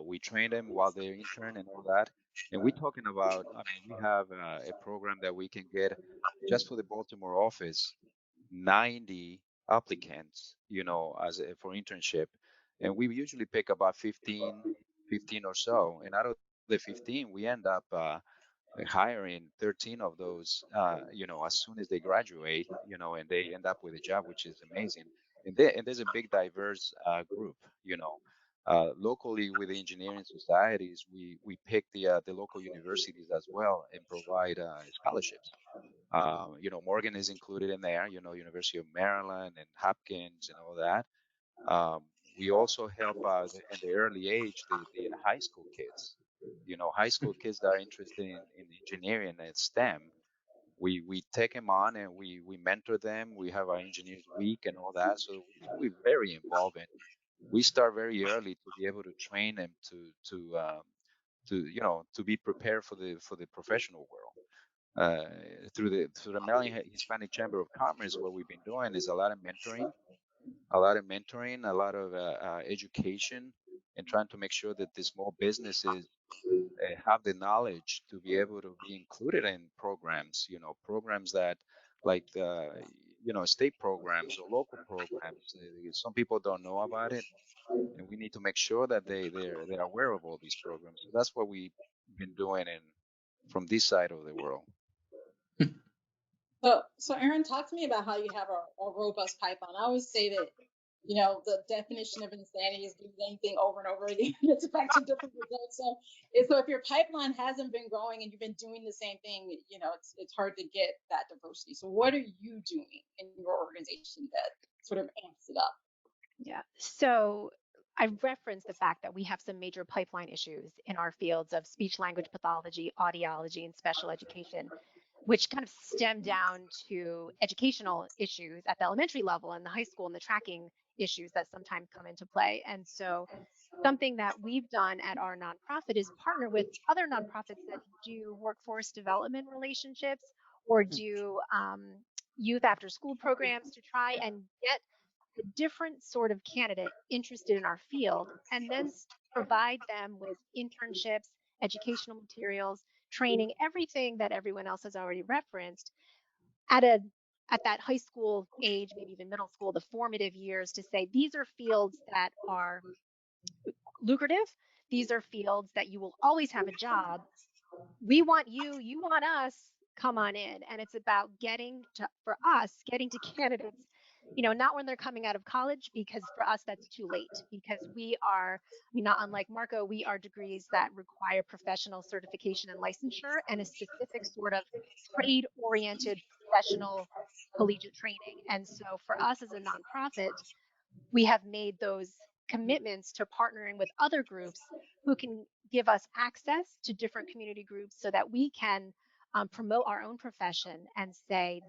[SPEAKER 18] We train them while they're intern and all that. And we're talking about, I mean, we have a program that we can get just for the Baltimore office, 90 applicants, for internship. And we usually pick about 15 or so. And out of the 15, we end up hiring 13 of those, as soon as they graduate, and they end up with a job, which is amazing. And there's a big diverse group, locally with the engineering societies, we pick the local universities as well and provide scholarships. Morgan is included in there, University of Maryland and Hopkins and all that. Um, we also help in the early age, the high school kids. High school kids that are interested in engineering and STEM. We take them on and we mentor them. We have our engineers week and all that. So we're very involved in. We start very early to be able to train them to be prepared for the professional world. Through the Maryland Hispanic Chamber of Commerce, what we've been doing is a lot of education, and trying to make sure that the small businesses have the knowledge to be able to be included in programs. Programs that like state programs or local programs. Some people don't know about it, and we need to make sure that they're aware of all these programs. So that's what we've been doing from this side of the world.
[SPEAKER 1] So Aaron, talk to me about how you have a robust pipeline. I always say that, the definition of insanity is doing the same thing over and over again. It's expecting different results. So if your pipeline hasn't been growing and you've been doing the same thing, it's hard to get that diversity. So what are you doing in your organization that sort of amps it up?
[SPEAKER 17] Yeah. So I referenced the fact that we have some major pipeline issues in our fields of speech language pathology, audiology, and special education, which kind of stem down to educational issues at the elementary level and the high school and the tracking issues that sometimes come into play. And so something that we've done at our nonprofit is partner with other nonprofits that do workforce development relationships or do youth after school programs to try and get a different sort of candidate interested in our field and then provide them with internships, educational materials, training, everything that everyone else has already referenced at a at that high school age, maybe even middle school, the formative years, to say these are fields that are lucrative. These are fields that you will always have a job. We want you, you want us, come on in. And it's about getting to candidates, not when they're coming out of college, because for us, that's too late. Because we are, not unlike Marco, we are degrees that require professional certification and licensure and a specific sort of trade oriented professional collegiate training. And so for us as a nonprofit, we have made those commitments to partnering with other groups who can give us access to different community groups so that we can promote our own profession and say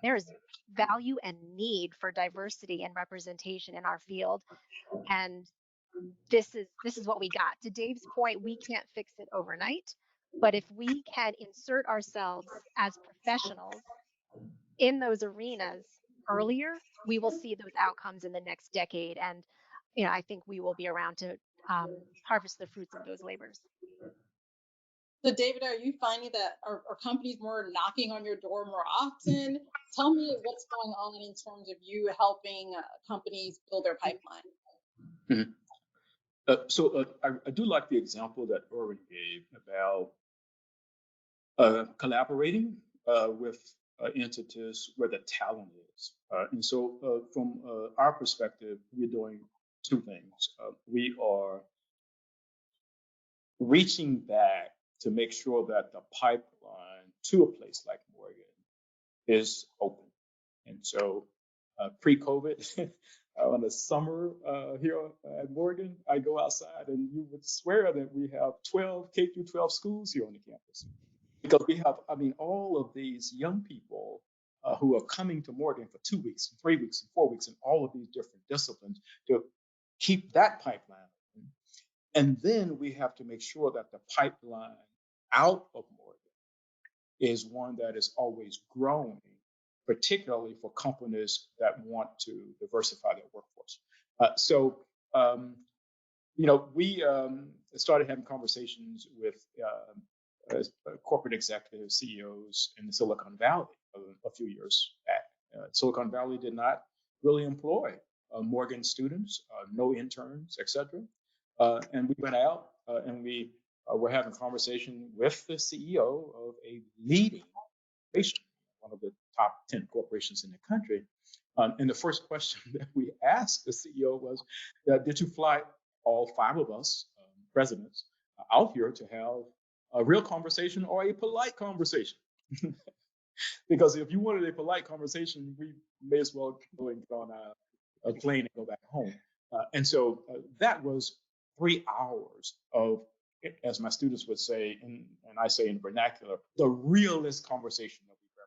[SPEAKER 17] there is value and need for diversity and representation in our field, and this is what we got. To Dave's point, we can't fix it overnight, but if we can insert ourselves as professionals in those arenas earlier, we will see those outcomes in the next decade. And, I think we will be around to harvest the fruits of those labors.
[SPEAKER 1] So, David, are you finding that are companies more knocking on your door more often? Tell me what's going on in terms of you helping companies build their pipeline.
[SPEAKER 19] Mhm. I do like the example that Irwin gave about collaborating with entities where the talent is. And so, from our perspective, we're doing two things. We are reaching back to make sure that the pipeline to a place like Morgan is open. And so, pre-COVID, on the summer here at Morgan, I go outside and you would swear that we have 12 K through 12 schools here on the campus. Because we have, I mean, all of these young people who are coming to Morgan for 2 weeks, 3 weeks, and 4 weeks, and all of these different disciplines to keep that pipeline open. And then we have to make sure that the pipeline out of Morgan is one that is always growing, particularly for companies that want to diversify their workforce. We started having conversations with corporate executives, CEOs in the Silicon Valley a few years back. Silicon Valley did not really employ Morgan students, no interns, et cetera. And we went out and we were having a conversation with the CEO of a leading corporation, one of the top 10 corporations in the country. And the first question that we asked the CEO was, did you fly all 5 of us, presidents, out here to have a real conversation or a polite conversation? Because if you wanted a polite conversation, we may as well go and get on a plane and go back home. And so that was 3 hours of, as my students would say, and I say in vernacular, the realest conversation that we've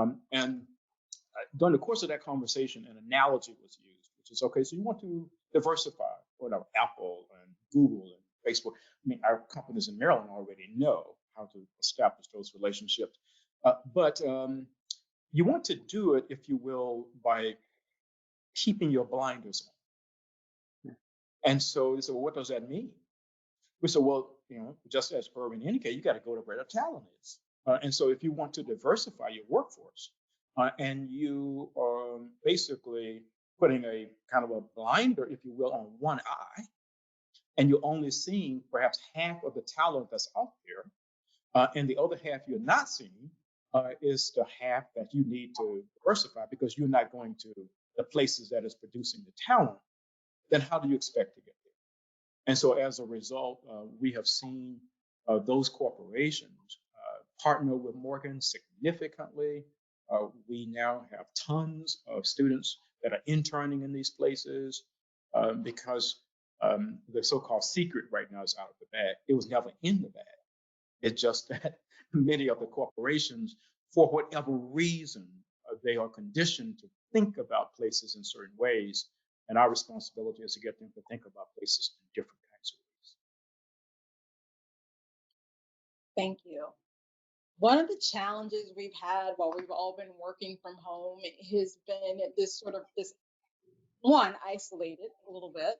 [SPEAKER 19] ever had. And during the course of that conversation, an analogy was used, which is, okay, so you want to diversify, whatever, Apple and Google and Facebook. I mean, our companies in Maryland already know how to establish those relationships. But you want to do it, if you will, by keeping your blinders on. And so they said, well, what does that mean? We said, well, just as Irwin indicated, you got to go to where the talent is. And so if you want to diversify your workforce and you are basically putting a kind of a blinder, if you will, on one eye, and you're only seeing perhaps half of the talent that's out there, and the other half you're not seeing, is the half that you need to diversify because you're not going to the places that is producing the talent, then how do you expect to get there? And so as a result, we have seen those corporations partner with Morgan significantly. We now have tons of students that are interning in these places because the so-called secret right now is out of the bag. It was never in the bag. It's just that many of the corporations, for whatever reason, they are conditioned to think about places in certain ways. And our responsibility is to get them to think about places in different kinds of ways.
[SPEAKER 1] Thank you. One of the challenges we've had while we've all been working from home has been this one, isolated a little bit,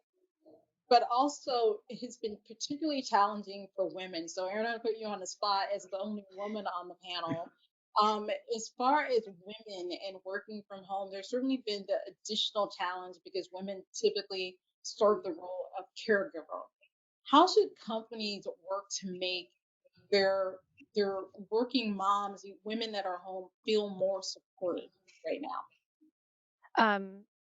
[SPEAKER 1] but also it has been particularly challenging for women. So, Erin, I put you on the spot as the only woman on the panel. As far as women and working from home, there's certainly been the additional challenge because women typically serve the role of caregiver. How should companies work to make their working moms, women that are home, feel more supported right now?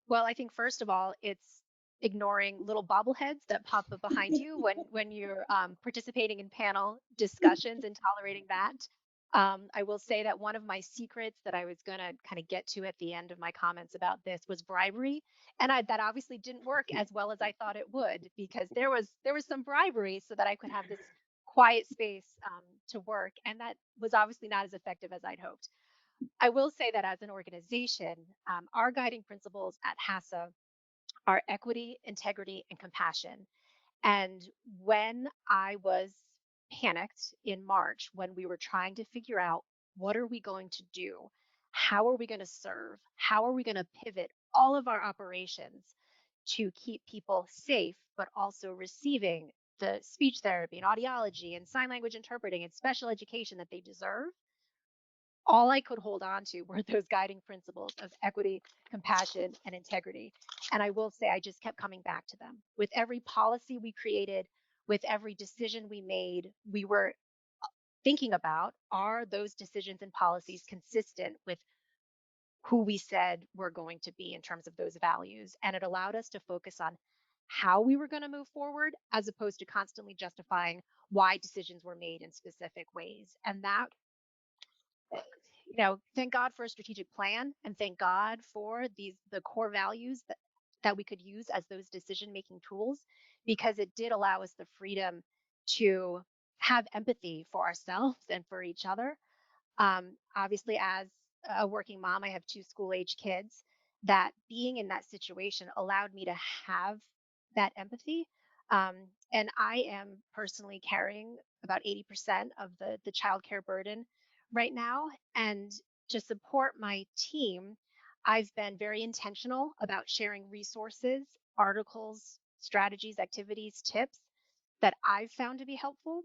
[SPEAKER 17] Well, I think first of all, it's ignoring little bobbleheads that pop up behind you when you're participating in panel discussions and tolerating that. I will say that one of my secrets that I was going to kind of get to at the end of my comments about this was bribery, and that obviously didn't work as well as I thought it would because there was some bribery so that I could have this quiet space to work, and that was obviously not as effective as I'd hoped. I will say that as an organization, our guiding principles at HASA are equity, integrity, and compassion. And when I was panicked in March, when we were trying to figure out what are we going to do? How are we going to serve? How are we going to pivot all of our operations to keep people safe, but also receiving the speech therapy and audiology and sign language interpreting and special education that they deserve, all I could hold on to were those guiding principles of equity, compassion, and integrity. And I will say, I just kept coming back to them. With every policy we created, with every decision we made, we were thinking about, are those decisions and policies consistent with who we said we're going to be in terms of those values? And it allowed us to focus on how we were going to move forward, as opposed to constantly justifying why decisions were made in specific ways. And that, thank God for a strategic plan, and thank God for the core values that we could use as those decision-making tools, because it did allow us the freedom to have empathy for ourselves and for each other. Obviously, as a working mom, I have 2 school-age kids. That being in that situation allowed me to have that empathy. And I am personally carrying about 80% of the childcare burden right now. And to support my team, I've been very intentional about sharing resources, articles, strategies, activities, tips that I've found to be helpful.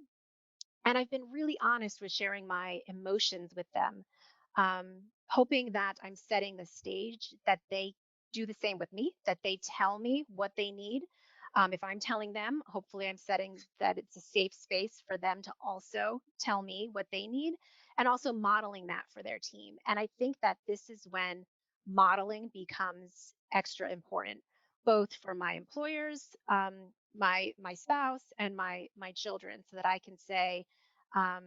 [SPEAKER 17] And I've been really honest with sharing my emotions with them, hoping that I'm setting the stage that they do the same with me, that they tell me what they need. If I'm telling them, hopefully I'm setting that it's a safe space for them to also tell me what they need, and also modeling that for their team. And I think that this is when modeling becomes extra important, both for my employers, my spouse, and my children, so that I can say, um,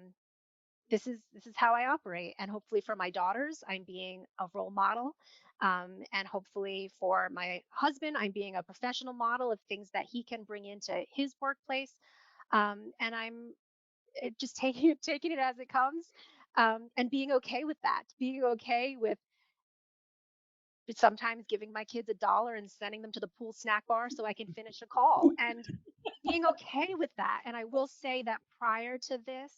[SPEAKER 17] this is how I operate. And hopefully for my daughters, I'm being a role model. And hopefully for my husband, I'm being a professional model of things that he can bring into his workplace. And I'm just taking it as it comes, and being okay with that, being okay with sometimes giving my kids $1 and sending them to the pool snack bar so I can finish a call, and being okay with that. And I will say that prior to this,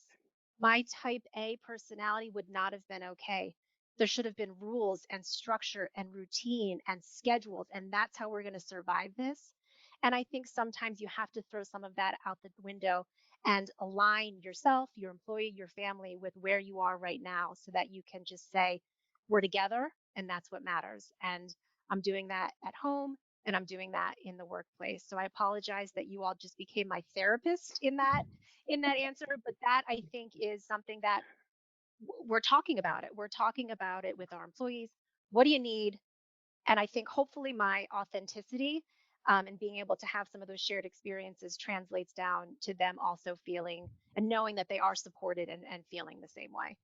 [SPEAKER 17] my type A personality would not have been okay. There should have been rules and structure and routine and schedules, and that's how we're going to survive this. And I think sometimes you have to throw some of that out the window and align yourself, your employee, your family with where you are right now, so that you can just say, we're together, and that's what matters. And I'm doing that at home, and I'm doing that in the workplace. So I apologize that you all just became my therapist in that answer, but that, I think, is something that we're talking about it. We're talking about it with our employees. What do you need? And I think hopefully my authenticity, and being able to have some of those shared experiences translates down to them also feeling and knowing that they are supported and feeling the same way.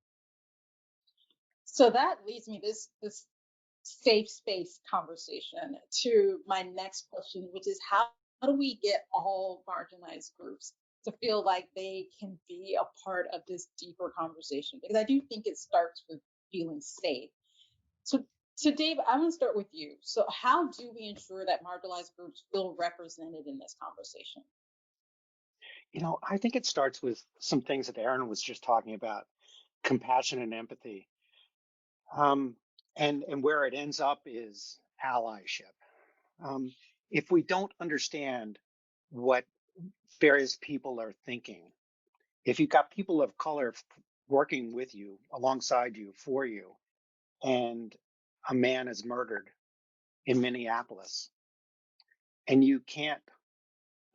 [SPEAKER 1] So that leads me this safe space conversation to my next question, which is how do we get all marginalized groups to feel like they can be a part of this deeper conversation? Because I do think it starts with feeling safe. So Dave, I want to start with you. So how do we ensure that marginalized groups feel represented in this conversation?
[SPEAKER 20] I think it starts with some things that Aaron was just talking about: compassion and empathy. And where it ends up is allyship. If we don't understand what various people are thinking, if you've got people of color working with you, alongside you, for you, and a man is murdered in Minneapolis, and you can't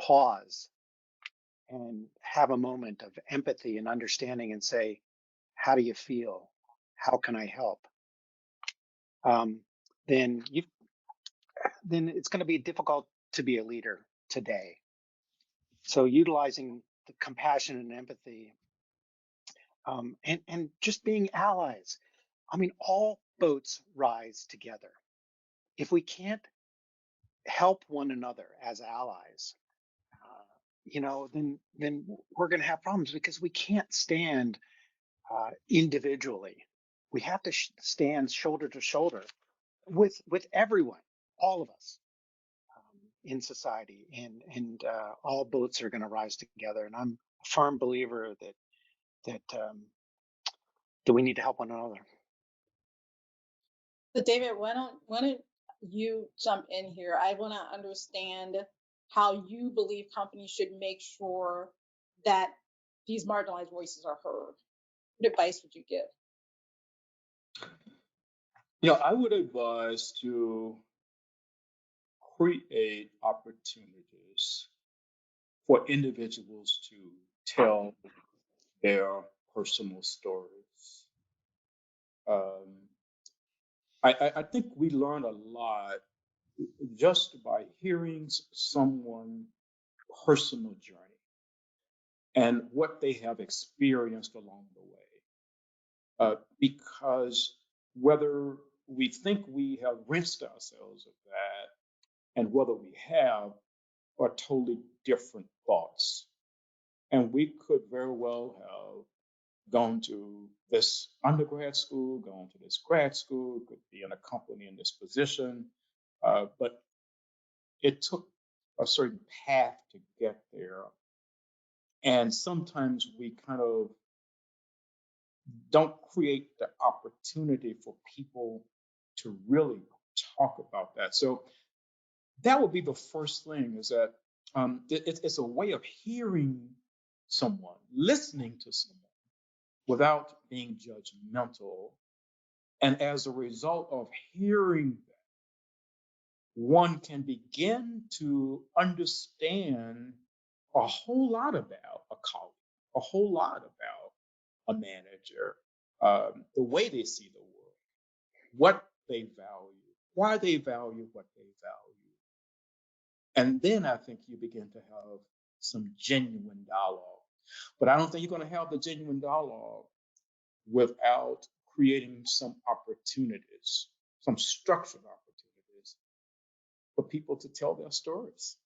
[SPEAKER 20] pause and have a moment of empathy and understanding and say, how do you feel? How can I help? Then it's going to be difficult to be a leader today. So utilizing the compassion and empathy, and just being allies. I mean, all boats rise together. If we can't help one another as allies, then we're going to have problems, because we can't stand individually. We have to stand shoulder to shoulder with everyone, all of us, in society, and all boats are going to rise together. And I'm a firm believer that we need to help one another.
[SPEAKER 1] So David, why don't you jump in here? I want to understand how you believe companies should make sure that these marginalized voices are heard. What advice would you give?
[SPEAKER 19] I would advise to create opportunities for individuals to tell their personal stories. Um, I think we learn a lot just by hearing someone's personal journey and what they have experienced along the way. Because whether we think we have rinsed ourselves of that and whether we have are totally different thoughts. And we could very well have gone to this undergrad school, gone to this grad school, could be in a company in this position, but it took a certain path to get there. And sometimes we kind of don't create the opportunity for people to really talk about that. So that would be the first thing is that it's a way of hearing someone, listening to someone without being judgmental. And as a result of hearing that, one can begin to understand a whole lot about a colleague, a whole lot about a manager, the way they see the world, what they value, why they value what they value. And then I think you begin to have some genuine dialogue. But I don't think you're going to have the genuine dialogue without creating some opportunities, some structured opportunities for people to tell their stories.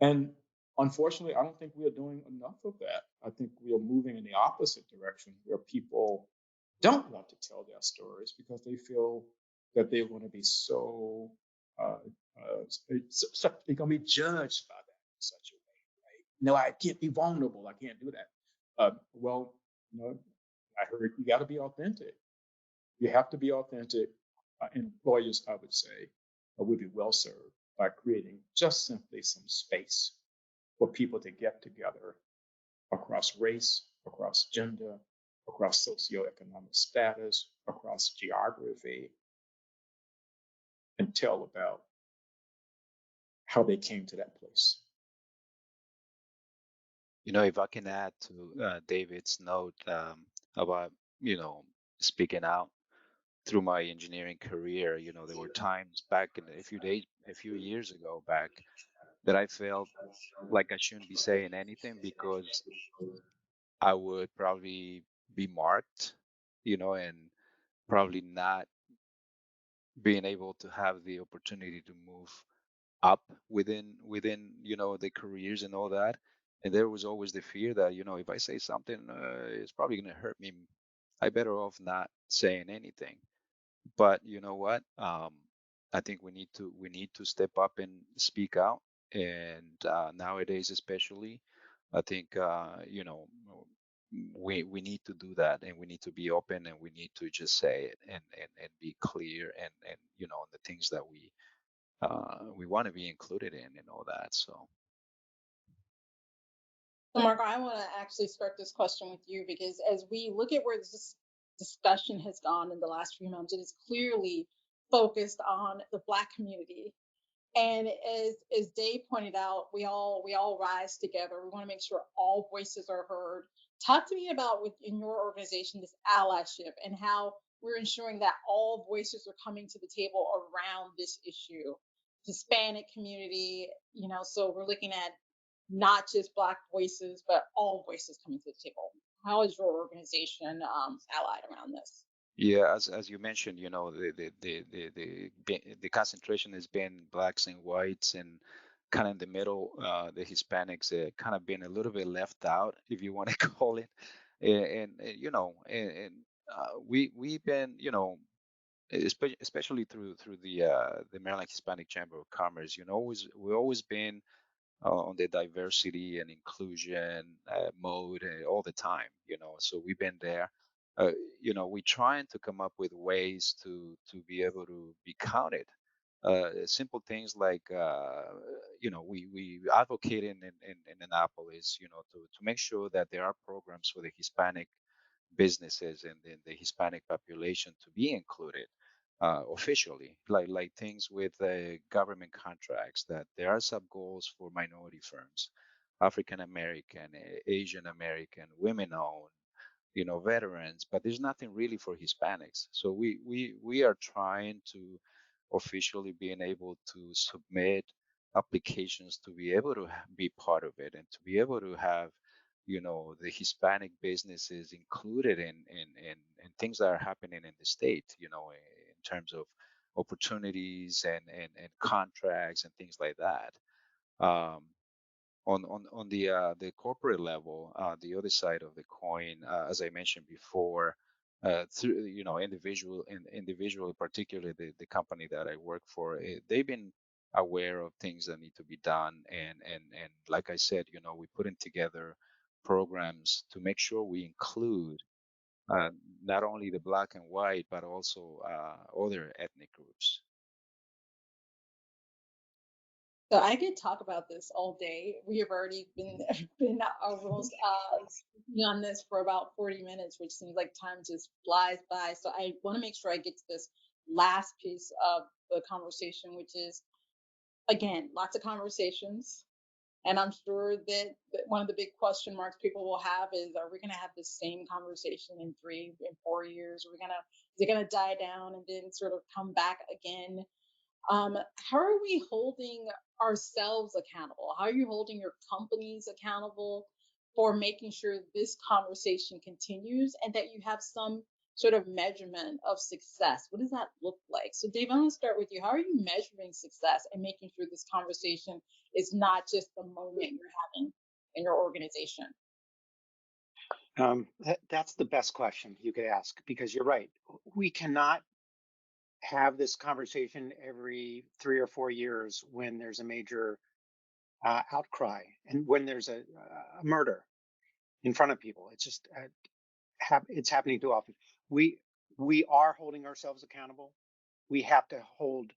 [SPEAKER 19] And unfortunately, I don't think we are doing enough of that. I think we are moving in the opposite direction where people don't want to tell their stories because they feel that they're going to be so they're going to be judged by that in such a way, right? No, I can't be vulnerable. I can't do that. Well, I heard you got to be authentic. You have to be authentic. Employers, I would say, would be well served by creating just simply some space for people to get together across race, across gender, across socioeconomic status, across geography, and tell about how they came to that place.
[SPEAKER 18] If I can add to David's note about, speaking out through my engineering career, there were times back in a few years ago back that I felt like I shouldn't be saying anything because I would probably be marked, and probably not being able to have the opportunity to move up within the careers and all that. And there was always the fear that if I say something, it's probably going to hurt me. I better off not saying anything. But you know what? I think we need to step up and speak out. And nowadays, especially, I think we need to do that, and we need to be open, and we need to just say it and be clear and the things that we want to be included in and all that. So.
[SPEAKER 1] So, Marco, I want to actually start this question with you because as we look at where this discussion has gone in the last few months, it is clearly focused on the Black community. And as Dave pointed out, we all rise together. We want to make sure all voices are heard. Talk to me about within your organization this allyship and how we're ensuring that all voices are coming to the table around this issue. Hispanic community, so we're looking at not just Black voices, but all voices coming to the table. How is your organization allied around this?
[SPEAKER 18] Yeah, as you mentioned, the concentration has been blacks and whites, and kind of in the middle, the Hispanics kind of been a little bit left out, if you want to call it. We've been, especially through the Maryland Hispanic Chamber of Commerce, we've always been on the diversity and inclusion mode all the time, so we've been there. We're trying to come up with ways to be able to be counted simple things like we advocate in Annapolis, to make sure that there are programs for the Hispanic businesses and the Hispanic population to be included officially, like things with government contracts, that there are sub goals for minority firms, African American, Asian American, women owned, veterans, but there's nothing really for Hispanics. So we are trying to officially being able to submit applications to be able to be part of it and to be able to have the Hispanic businesses included in things that are happening in the state, in terms of opportunities and contracts and things like that. Um, on the corporate level, the other side of the coin, as I mentioned before, through individually, particularly the company that I work for, they've been aware of things that need to be done, and like I said, we putting together programs to make sure we include not only the black and white, but also other ethnic groups.
[SPEAKER 1] So I could talk about this all day. We have already been almost speaking on this for about 40 minutes, which seems like time just flies by. So I want to make sure I get to this last piece of the conversation, which is, again, lots of conversations. And I'm sure that one of the big question marks people will have is, are we going to have the same conversation in 3 and 4 years? Is it going to die down and then sort of come back again? How are we holding ourselves accountable? How are you holding your companies accountable for making sure this conversation continues and that you have some sort of measurement of success? What does that look like? So, Dave, I'm going to start with you. How are you measuring success and making sure this conversation is not just the moment you're having in your organization?
[SPEAKER 20] That's the best question you could ask, because you're right. We cannot have this conversation every 3 or 4 years when there's a major outcry and when there's a murder in front of people. It's just it's happening too often. We are holding ourselves accountable. We have to hold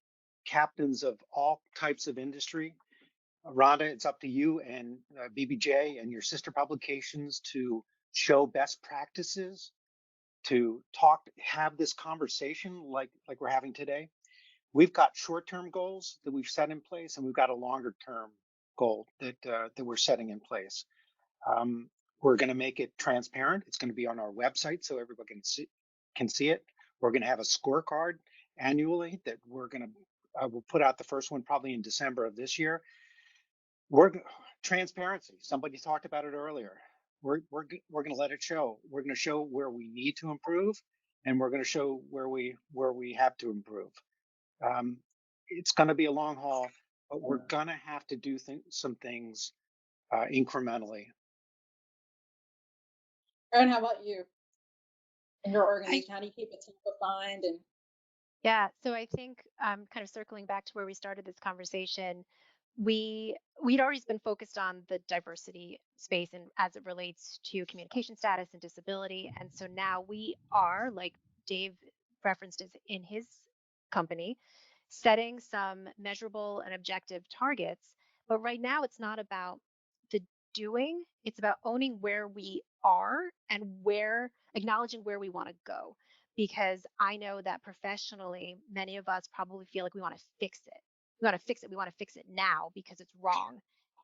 [SPEAKER 20] captains of all types of industry. Rhonda, it's up to you and BBJ and your sister publications to show best practices, to have this conversation like we're having today. We've got short-term goals that we've set in place, and we've got a longer-term goal that we're setting in place. We're going to make it transparent. It's going to be on our website so everybody can see it. We're going to have a scorecard annually that we'll put out the first one probably in December of this year. Transparency. Somebody talked about it earlier. We're going to let it show. We're going to show where we need to improve, and we're going to show where we have to improve. It's going to be a long haul, but we're going to have to do some things incrementally.
[SPEAKER 1] And how about you? In your organization, how do you keep it top of mind? And
[SPEAKER 17] Yeah, so I think kind of circling back to where we started this conversation, we'd always been focused on the diversity space and as it relates to communication status and disability. And so now we are, like Dave referenced in his company, setting some measurable and objective targets. But right now it's not about the doing, it's about owning where we are and acknowledging where we want to go. Because I know that professionally, many of us probably feel like we want to fix it. We want to fix it. We want to fix it now because it's wrong.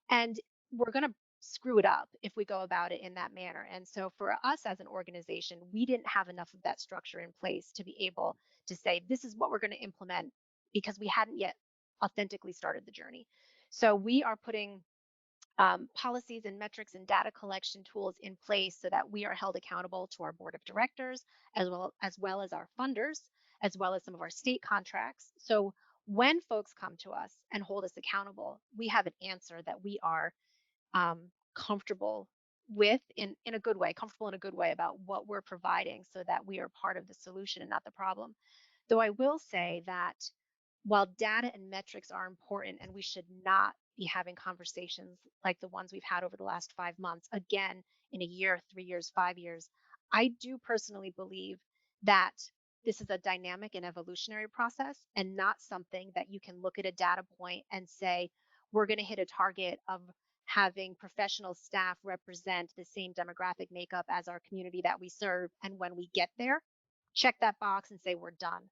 [SPEAKER 17] And we're going to screw it up if we go about it in that manner. And so for us as an organization, we didn't have enough of that structure in place to be able to say, this is what we're going to implement, because we hadn't yet authentically started the journey. So we are putting policies and metrics and data collection tools in place so that we are held accountable to our board of directors, as well as our funders, as well as some of our state contracts. So when folks come to us and hold us accountable, we have an answer that we are comfortable with in a good way, comfortable in a good way about what we're providing, so that we are part of the solution and not the problem. Though I will say that while data and metrics are important, and we should not be having conversations like the ones we've had over the last 5 months, again, in a year, 3 years, 5 years, I do personally believe that this is a dynamic and evolutionary process and not something that you can look at a data point and say, we're going to hit a target of having professional staff represent the same demographic makeup as our community that we serve. And when we get there, check that box and say, we're done.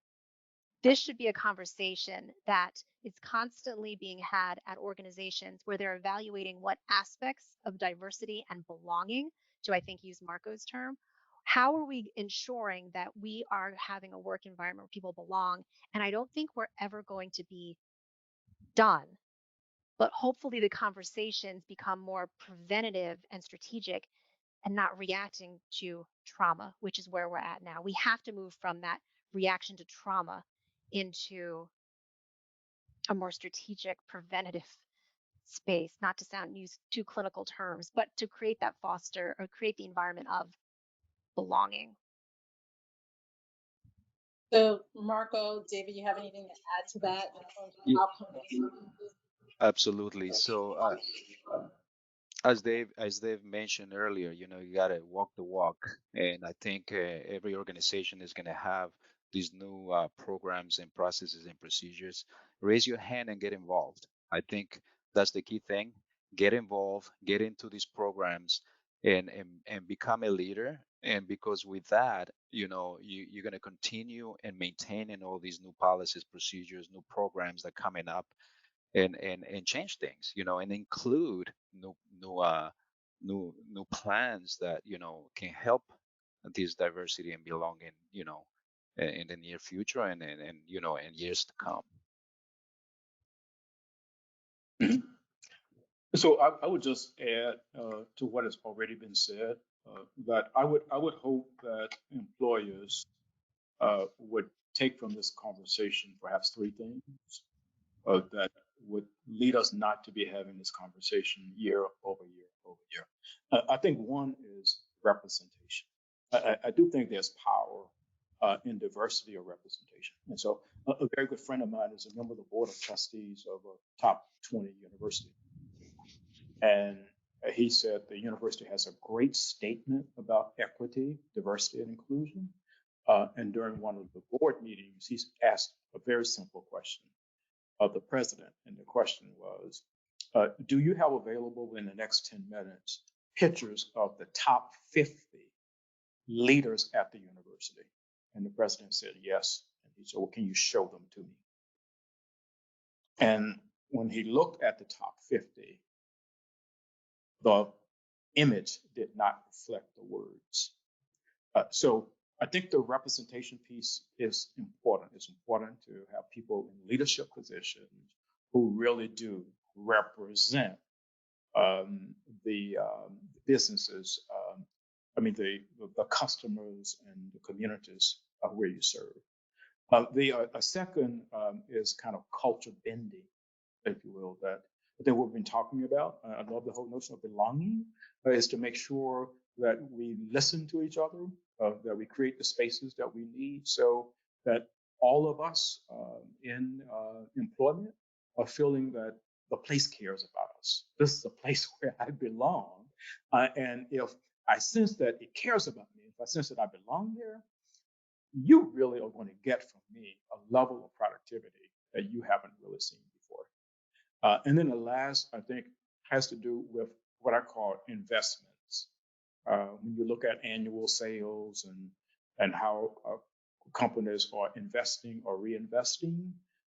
[SPEAKER 17] This should be a conversation that is constantly being had at organizations where they're evaluating what aspects of diversity and belonging, to I think use Marco's term, how are we ensuring that we are having a work environment where people belong? And I don't think we're ever going to be done, but hopefully the conversations become more preventative and strategic and not reacting to trauma, which is where we're at now. We have to move from that reaction to trauma into a more strategic, preventative space, not to use too clinical terms, but to create that foster or create the environment of belonging.
[SPEAKER 1] So, Marco, David, you have anything to add to that?
[SPEAKER 18] Absolutely. So, as Dave mentioned earlier, you gotta walk the walk, and I think every organization is gonna have these new programs and processes and procedures. Raise your hand and get involved. I think that's the key thing. Get involved, get into these programs, and become a leader. And because with that, you're gonna continue and maintaining all these new policies, procedures, new programs that are coming up and change things, and include new plans that can help this diversity and belonging, in the near future and in years to come.
[SPEAKER 19] So I would just add to what has already been said, that I would hope that employers would take from this conversation perhaps three things that would lead us not to be having this conversation year over year over year. I think one is representation. I do think there's power in diversity of representation. And so a very good friend of mine is a member of the board of trustees of a top 20 university. And he said the university has a great statement about equity, diversity, and inclusion. And during one of the board meetings, he's asked a very simple question of the president. And the question was, do you have available in the next 10 minutes pictures of the top 50 leaders at the university? And the president said, yes. And he said, well, can you show them to me? And when he looked at the top 50, the image did not reflect the words. So I think the representation piece is important. It's important to have people in leadership positions who really do represent the businesses, the customers and the communities where you serve. A second is kind of culture bending, if you will, that we've been talking about. I love the whole notion of belonging, is to make sure that we listen to each other, that we create the spaces that we need so that all of us in employment are feeling that the place cares about us. This is a place where I belong. And if I sense that it cares about me, if I sense that I belong there, you really are going to get from me a level of productivity that you haven't really seen before. And then the last, I think, has to do with what I call investments. When you look at annual sales and how companies are investing or reinvesting,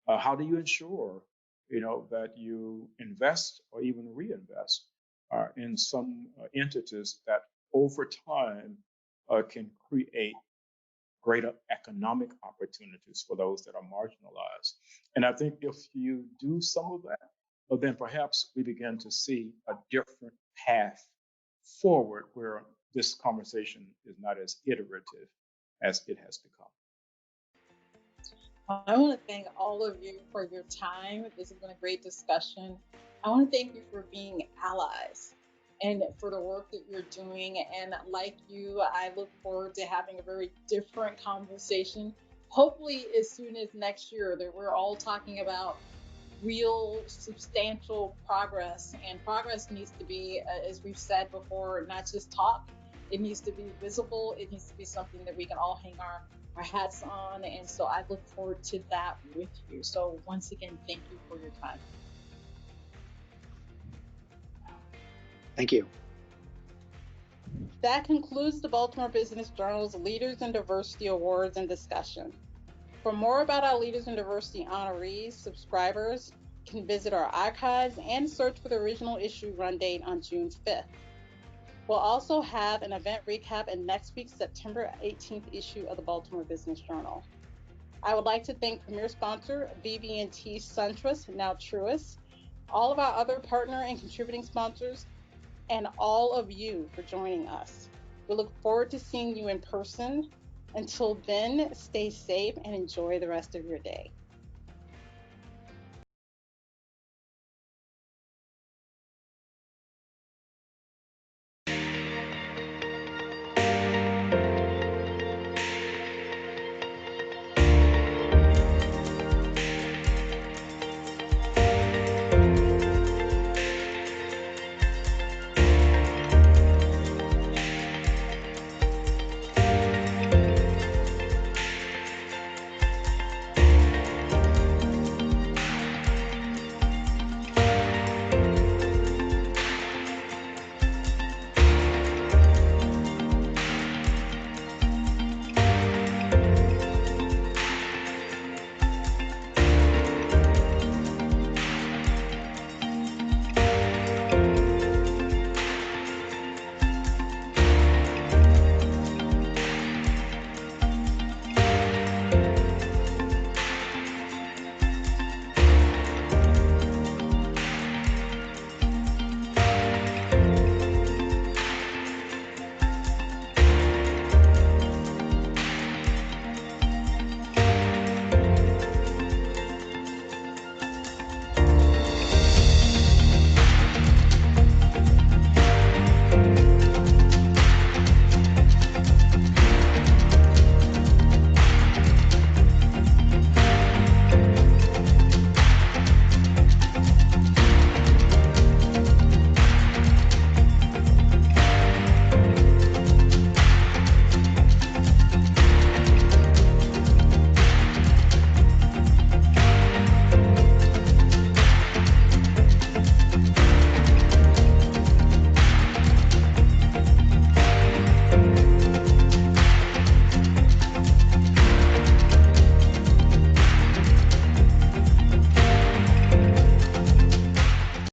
[SPEAKER 19] how do you ensure, that you invest or even reinvest in some entities that over time can create greater economic opportunities for those that are marginalized? And I think if you do some of that, well, then perhaps we begin to see a different path forward where this conversation is not as iterative as it has become.
[SPEAKER 1] I want to thank all of you for your time. This has been a great discussion. I want to thank you for being allies and for the work that you're doing. And like you, I look forward to having a very different conversation, hopefully as soon as next year, that we're all talking about real substantial progress. And progress needs to be, as we've said before, not just talk, It needs to be visible. It needs to be something that we can all hang our hats on. And so I look forward to that with you. So once again, thank you for your time.
[SPEAKER 20] Thank you.
[SPEAKER 1] That concludes the Baltimore Business Journal's Leaders in Diversity Awards and discussion. For more about our Leaders in Diversity honorees, subscribers can visit our archives and search for the original issue run date on June 5th. We'll also have an event recap in next week's September 18th issue of the Baltimore Business Journal. I would like to thank premier sponsor BB&T SunTrust, now Truist, all of our other partner and contributing sponsors, and all of you for joining us. We look forward to seeing you in person. Until then, stay safe and enjoy the rest of your day.